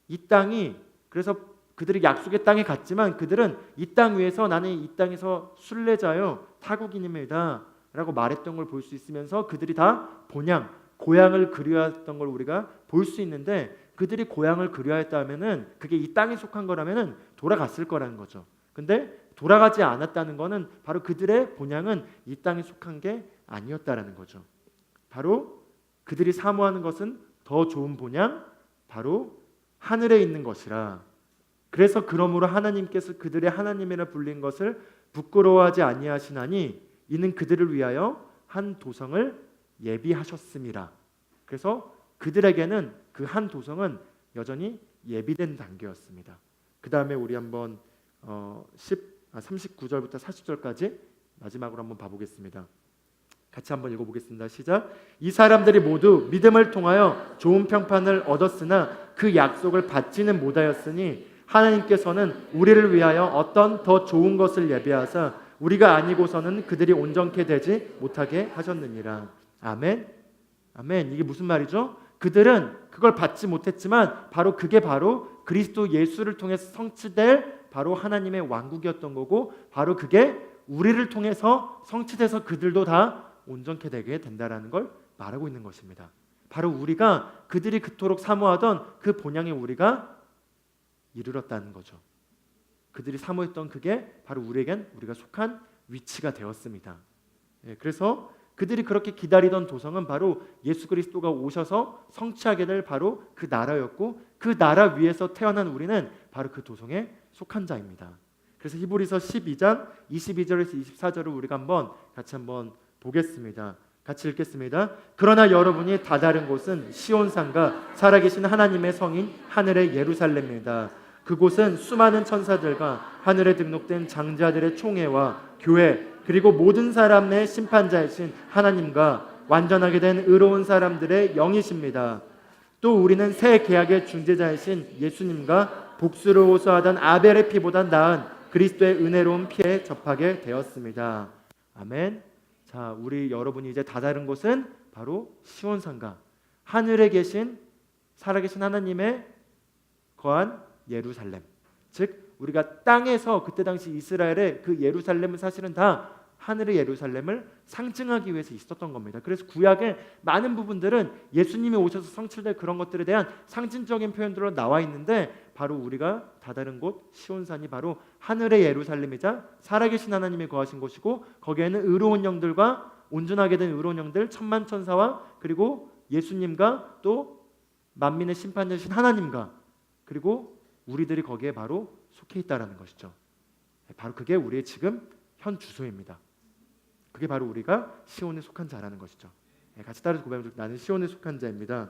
[SPEAKER 1] 이 땅이, 그래서 그들이 약속의 땅에 갔지만 그들은 이 땅 위에서 나는 이 땅에서 순례자요 타국인입니다 라고 말했던 걸 볼 수 있으면서 그들이 다 본향, 고향을 그리워했던 걸 우리가 볼 수 있는데, 그들이 고향을 그리워했다면은 그게 이 땅에 속한 거라면은 돌아갔을 거라는 거죠. 근데 돌아가지 않았다는 거는 바로 그들의 본향은 이 땅에 속한 게 아니었다라는 거죠. 바로 그들이 사모하는 것은 더 좋은 본향, 바로 하늘에 있는 것이라. 그래서 그러므로 하나님께서 그들의 하나님이라 불린 것을 부끄러워하지 아니하시나니 이는 그들을 위하여 한 도성을 예비하셨음이라. 그래서 그들에게는 그 한 도성은 여전히 예비된 단계였습니다. 그 다음에 우리 한번 39절부터 40절까지 마지막으로 한번 봐보겠습니다. 같이 한번 읽어보겠습니다. 시작. 이 사람들이 모두 믿음을 통하여 좋은 평판을 얻었으나 그 약속을 받지는 못하였으니 하나님께서는 우리를 위하여 어떤 더 좋은 것을 예비하사 우리가 아니고서는 그들이 온전케 되지 못하게 하셨느니라. 아멘. 아멘. 이게 무슨 말이죠? 그들은 그걸 받지 못했지만 바로 그게 바로 그리스도 예수를 통해서 성취될 바로 하나님의 왕국이었던 거고, 바로 그게 우리를 통해서 성취돼서 그들도 다 온전케 되게 된다라는 걸 말하고 있는 것입니다. 바로 우리가 그들이 그토록 사모하던 그 본향에 우리가 이르렀다는 거죠. 그들이 사모했던 그게 바로 우리에겐 우리가 속한 위치가 되었습니다. 그래서 그들이 그렇게 기다리던 도성은 바로 예수 그리스도가 오셔서 성취하게 될 바로 그 나라였고, 그 나라 위에서 태어난 우리는 바로 그 도성에 속한 자입니다. 그래서 히브리서 12장 22절에서 24절을 우리가 같이 한번 보겠습니다. 같이 읽겠습니다. 그러나 여러분이 다다른 곳은 시온산과 살아계신 하나님의 성인 하늘의 예루살렘입니다. 그곳은 수많은 천사들과 하늘에 등록된 장자들의 총회와 교회, 그리고 모든 사람의 심판자이신 하나님과 완전하게 된 의로운 사람들의 영이십니다. 또 우리는 새 계약의 중재자이신 예수님과 복수를 호소하던 아벨의 피보다 나은 그리스도의 은혜로운 피에 접하게 되었습니다. 아멘. 자, 우리 여러분이 이제 다다른 곳은 바로 시온산과 하늘에 계신 살아계신 하나님의 거한 예루살렘, 즉 우리가 땅에서 그때 당시 이스라엘의 그 예루살렘은 사실은 다 하늘의 예루살렘을 상징하기 위해서 있었던 겁니다. 그래서 구약의 많은 부분들은 예수님이 오셔서 성취될 그런 것들에 대한 상징적인 표현들로 나와 있는데, 바로 우리가 다다른 곳 시온산이 바로 하늘의 예루살렘이자 살아계신 하나님이 거하신 곳이고, 거기에는 의로운 영들과 온전하게 된 의로운 영들, 천만 천사와 그리고 예수님과 또 만민의 심판자신 하나님과 그리고 우리들이 거기에 바로 속해 있다라는 것이죠. 바로 그게 우리의 지금 현 주소입니다. 그게 바로 우리가 시온에 속한 자라는 것이죠. 같이 따라서 고백하면 나는 시온에 속한 자입니다.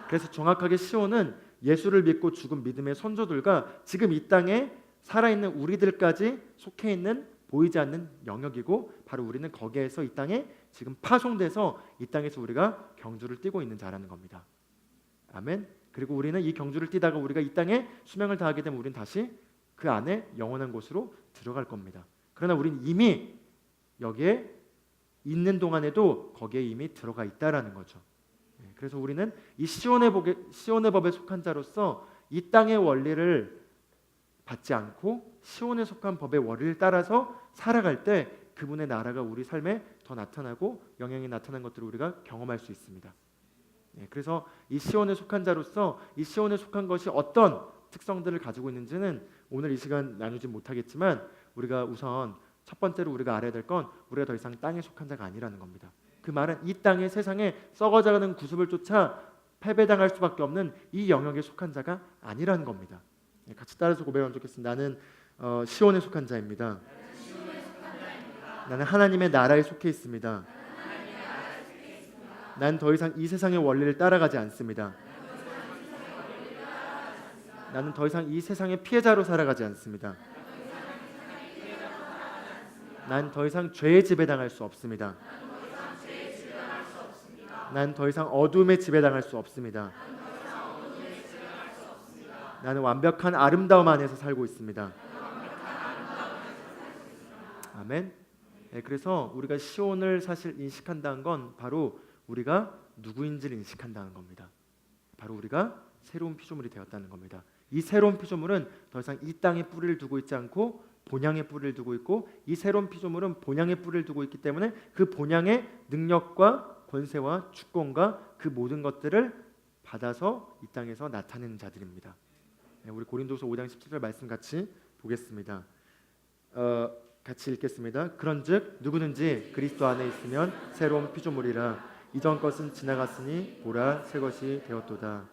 [SPEAKER 1] 그래서 정확하게 시온은 예수를 믿고 죽은 믿음의 선조들과 지금 이 땅에 살아있는 우리들까지 속해 있는 보이지 않는 영역이고, 바로 우리는 거기에서 이 땅에 지금 파송돼서 이 땅에서 우리가 경주를 뛰고 있는 자라는 겁니다. 아멘. 그리고 우리는 이 경주를 뛰다가 우리가 이 땅에 수명을 다하게 되면 우리는 다시 그 안에 영원한 곳으로 들어갈 겁니다. 그러나 우리는 이미 여기에 있는 동안에도 거기에 이미 들어가 있다라는 거죠. 그래서 우리는 이 시온의 법에 속한 자로서 이 땅의 원리를 받지 않고 시온에 속한 법의 원리를 따라서 살아갈 때 그분의 나라가 우리 삶에 더 나타나고 영향이 나타난 것들을 우리가 경험할 수 있습니다. 그래서 이 시온에 속한 자로서 이 시온에 속한 것이 어떤 특성들을 가지고 있는지는 오늘 이 시간 나누지 못하겠지만, 우리가 우선 첫 번째로 우리가 알아야 될 건 우리가 더 이상 땅에 속한 자가 아니라는 겁니다. 그 말은 이 땅의 세상에 썩어져가는 구습을 쫓아 패배당할 수밖에 없는 이 영역에 속한 자가 아니라는 겁니다. 같이 따라서 고백하면 좋겠습니다. 나는 시온에 속한 자입니다. 나는 하나님의 나라에 속해 있습니다. 난 더 이상 이 세상의 원리를 따라가지 않습니다. 나는 더 이상 이 세상의 피해자로 살아가지 않습니다. 난 더 이상 죄의 지배당할 수 없습니다. 난 더 이상 어둠의 지배당할 수 없습니다. 나는 완벽한 아름다움 안에서 살고 있습니다. 아멘. 그래서 우리가 시온을 사실 인식한다는 건 바로 우리가 누구인지를 인식한다는 겁니다. 바로 우리가 새로운 피조물이 되었다는 겁니다. 이 새로운 피조물은 더 이상 이 땅에 뿌리를 두고 있지 않고 본향에 뿌리를 두고 있고, 이 새로운 피조물은 본향에 뿌리를 두고 있기 때문에 그 본향의 능력과 권세와 주권과 그 모든 것들을 받아서 이 땅에서 나타내는 자들입니다. 우리 고린도서 5장 17절 말씀 같이 보겠습니다. 같이 읽겠습니다. 그런즉 누구든지 그리스도 안에 있으면 새로운 피조물이라, 이전 것은 지나갔으니 보라 새 것이 되었도다.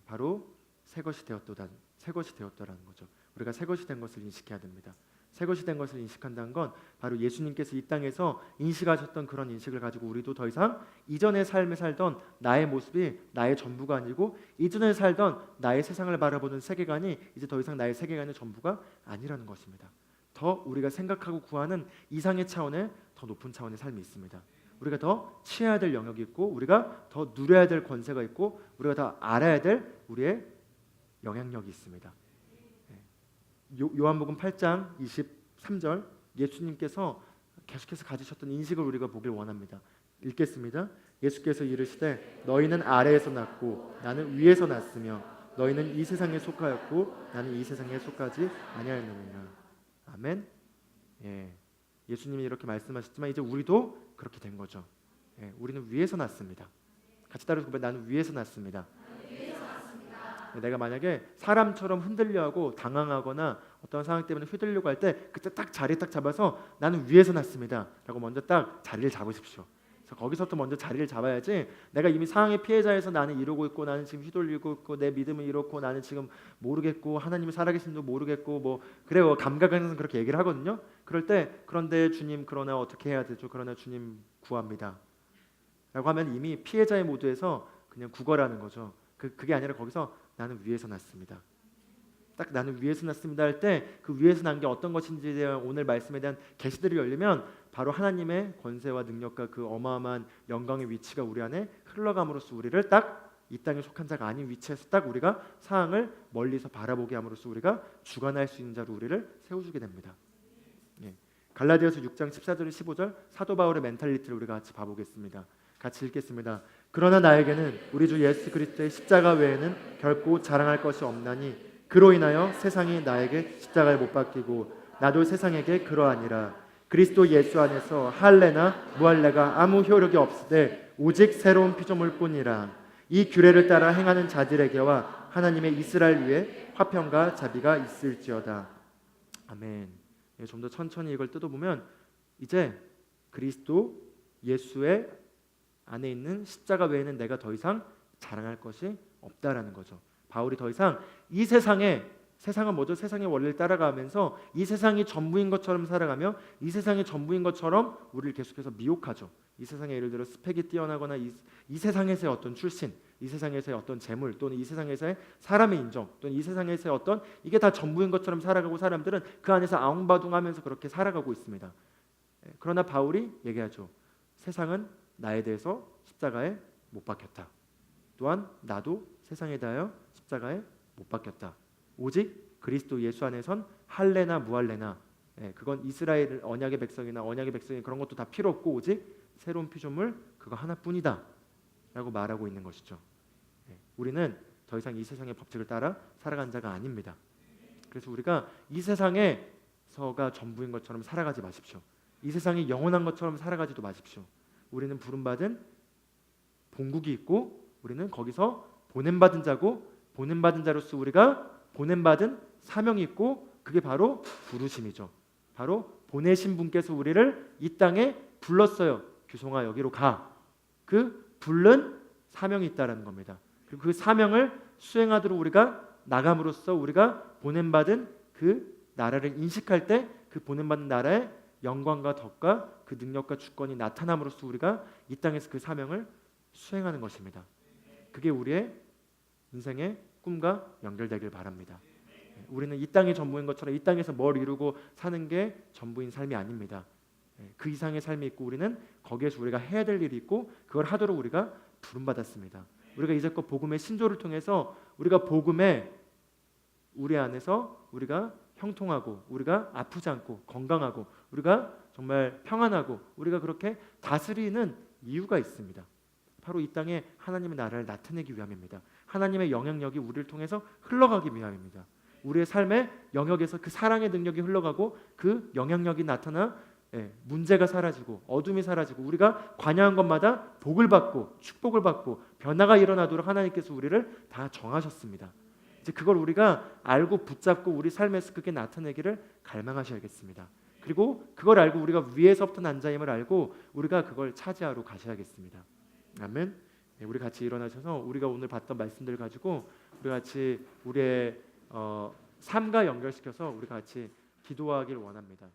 [SPEAKER 1] 바로 새 것이 되었도다. 새 것이 되었다라는 거죠. 우리가 새 것이 된 것을 인식해야 됩니다. 새 것이 된 것을 인식한다는 건 바로 예수님께서 이 땅에서 인식하셨던 그런 인식을 가지고 우리도 더 이상 이전의 삶에 살던 나의 모습이 나의 전부가 아니고, 이전에 살던 나의 세상을 바라보는 세계관이 이제 더 이상 나의 세계관의 전부가 아니라는 것입니다. 더 우리가 생각하고 구하는 이상의 차원의 더 높은 차원의 삶이 있습니다. 우리가 더 취해야 될 영역이 있고, 우리가 더 누려야 될 권세가 있고, 우리가 더 알아야 될 우리의 영향력이 있습니다. 요한복음 8장 23절, 예수님께서 계속해서 가지셨던 인식을 우리가 보길 원합니다. 읽겠습니다. 예수께서 이르시되 너희는 아래에서 났고 나는 위에서 났으며 너희는 이 세상에 속하였고 나는 이 세상에 속하지 아니하였느니라. 아멘. 예수님이 이렇게 말씀하셨지만 이제 우리도 그렇게 된 거죠. 우리는 위에서 났습니다. 같이 따라서 나는 위에서 났습니다. 내가 만약에 사람처럼 흔들려하고 당황하거나 어떤 상황 때문에 휘둘려고 할 때 그때 딱 자리 딱 잡아서 나는 위에서 났습니다 라고 먼저 딱 자리를 잡으십시오. 그래서 거기서부터 먼저 자리를 잡아야지, 내가 이미 상황의 피해자에서 나는 이러고 있고 나는 지금 휘둘리고 있고 내 믿음은 이렇고 나는 지금 모르겠고 하나님이 살아계신도 모르겠고 뭐 그래요, 감각에서는 그렇게 얘기를 하거든요. 그럴 때 그런데 주님 그러나 어떻게 해야 되죠? 그러나 주님 구합니다 라고 하면 이미 피해자의 모드에서 그냥 구걸하는 거죠. 그게 아니라 거기서 나는 위에서 났습니다. 딱 나는 위에서 났습니다 할 때 그 위에서 난 게 어떤 것인지에 대한 오늘 말씀에 대한 계시들이 열리면 바로 하나님의 권세와 능력과 그 어마어마한 영광의 위치가 우리 안에 흘러감으로써 우리를 딱 이 땅에 속한 자가 아닌 위치에서 딱 우리가 상황을 멀리서 바라보게 함으로써 우리가 주관할 수 있는 자로 우리를 세워주게 됩니다. 갈라디아서 6장 14절 15절 사도 바울의 멘탈리티를 우리가 같이 봐보겠습니다. 같이 읽겠습니다. 그러나 나에게는 우리 주 예수 그리스도의 십자가 외에는 결코 자랑할 것이 없나니 그로 인하여 세상이 나에게 십자가에 못 박히고 나도 세상에게 그러하니라. 그리스도 예수 안에서 할례나 무할례가 아무 효력이 없으되 오직 새로운 피조물뿐이라. 이 규례를 따라 행하는 자들에게와 하나님의 이스라엘 위에 화평과 자비가 있을지어다. 아멘. 좀 더 천천히 이걸 뜯어보면 이제 그리스도 예수의 안에 있는 십자가 외에는 내가 더 이상 자랑할 것이 없다라는 거죠. 바울이 더 이상 이 세상은 뭐죠? 세상의 원리를 따라가면서 이 세상이 전부인 것처럼 살아가며 이 세상이 전부인 것처럼 우리를 계속해서 미혹하죠. 이 세상에 예를 들어 스펙이 뛰어나거나 이 세상에서의 어떤 출신, 이 세상에서의 어떤 재물, 또는 이 세상에서의 사람의 인정, 또는 이 세상에서의 어떤 이게 다 전부인 것처럼 살아가고 사람들은 그 안에서 아웅바둥하면서 그렇게 살아가고 있습니다. 그러나 바울이 얘기하죠. 세상은 나에 대해서 십자가에 못 박혔다. 또한 나도 세상에 대하여 십자가에 못 박혔다. 오직 그리스도 예수 안에선 할례나 무할례나 그건 이스라엘 언약의 백성이나 언약의 백성이 그런 것도 다 필요 없고 오직 새로운 피조물 그거 하나뿐이다 라고 말하고 있는 것이죠. 우리는 더 이상 이 세상의 법칙을 따라 살아간 자가 아닙니다. 그래서 우리가 이 세상에서가 전부인 것처럼 살아가지 마십시오. 이 세상이 영원한 것처럼 살아가지도 마십시오. 우리는 부름받은 본국이 있고 우리는 거기서 보냄받은 자고 보냄받은 자로서 우리가 보냄받은 사명이 있고 그게 바로 부르심이죠. 바로 보내신 분께서 우리를 이 땅에 불렀어요. 규송아 여기로 가. 그 부른 사명이 있다라는 겁니다. 그리고 그 사명을 수행하도록 우리가 나감으로써 우리가 보냄받은 그 나라를 인식할 때 그 보냄받은 나라의 영광과 덕과 그 능력과 주권이 나타남으로써 우리가 이 땅에서 그 사명을 수행하는 것입니다. 그게 우리의 인생의 꿈과 연결되길 바랍니다. 우리는 이 땅이 전부인 것처럼 이 땅에서 뭘 이루고 사는 게 전부인 삶이 아닙니다. 그 이상의 삶이 있고 우리는 거기에서 우리가 해야 될 일이 있고 그걸 하도록 우리가 부름받았습니다. 우리가 이제껏 복음의 신조를 통해서 우리가 복음에 우리 안에서 우리가 형통하고 우리가 아프지 않고 건강하고 우리가 정말 평안하고 우리가 그렇게 다스리는 이유가 있습니다. 바로 이 땅에 하나님의 나라를 나타내기 위함입니다. 하나님의 영향력이 우리를 통해서 흘러가기 위함입니다. 우리의 삶의 영역에서 그 사랑의 능력이 흘러가고 그 영향력이 나타나 문제가 사라지고 어둠이 사라지고 우리가 관여한 것마다 복을 받고 축복을 받고 변화가 일어나도록 하나님께서 우리를 다 정하셨습니다. 이제 그걸 우리가 알고 붙잡고 우리 삶에서 그게 나타내기를 갈망하셔야겠습니다. 그리고 그걸 알고 우리가 위에서부터 난 자임을 알고 우리가 그걸 차지하러 가셔야겠습니다. 아멘. 우리 같이 일어나셔서 우리가 오늘 봤던 말씀들을 가지고 우리 같이 우리의 삶과 연결시켜서 우리 같이 기도하길 원합니다.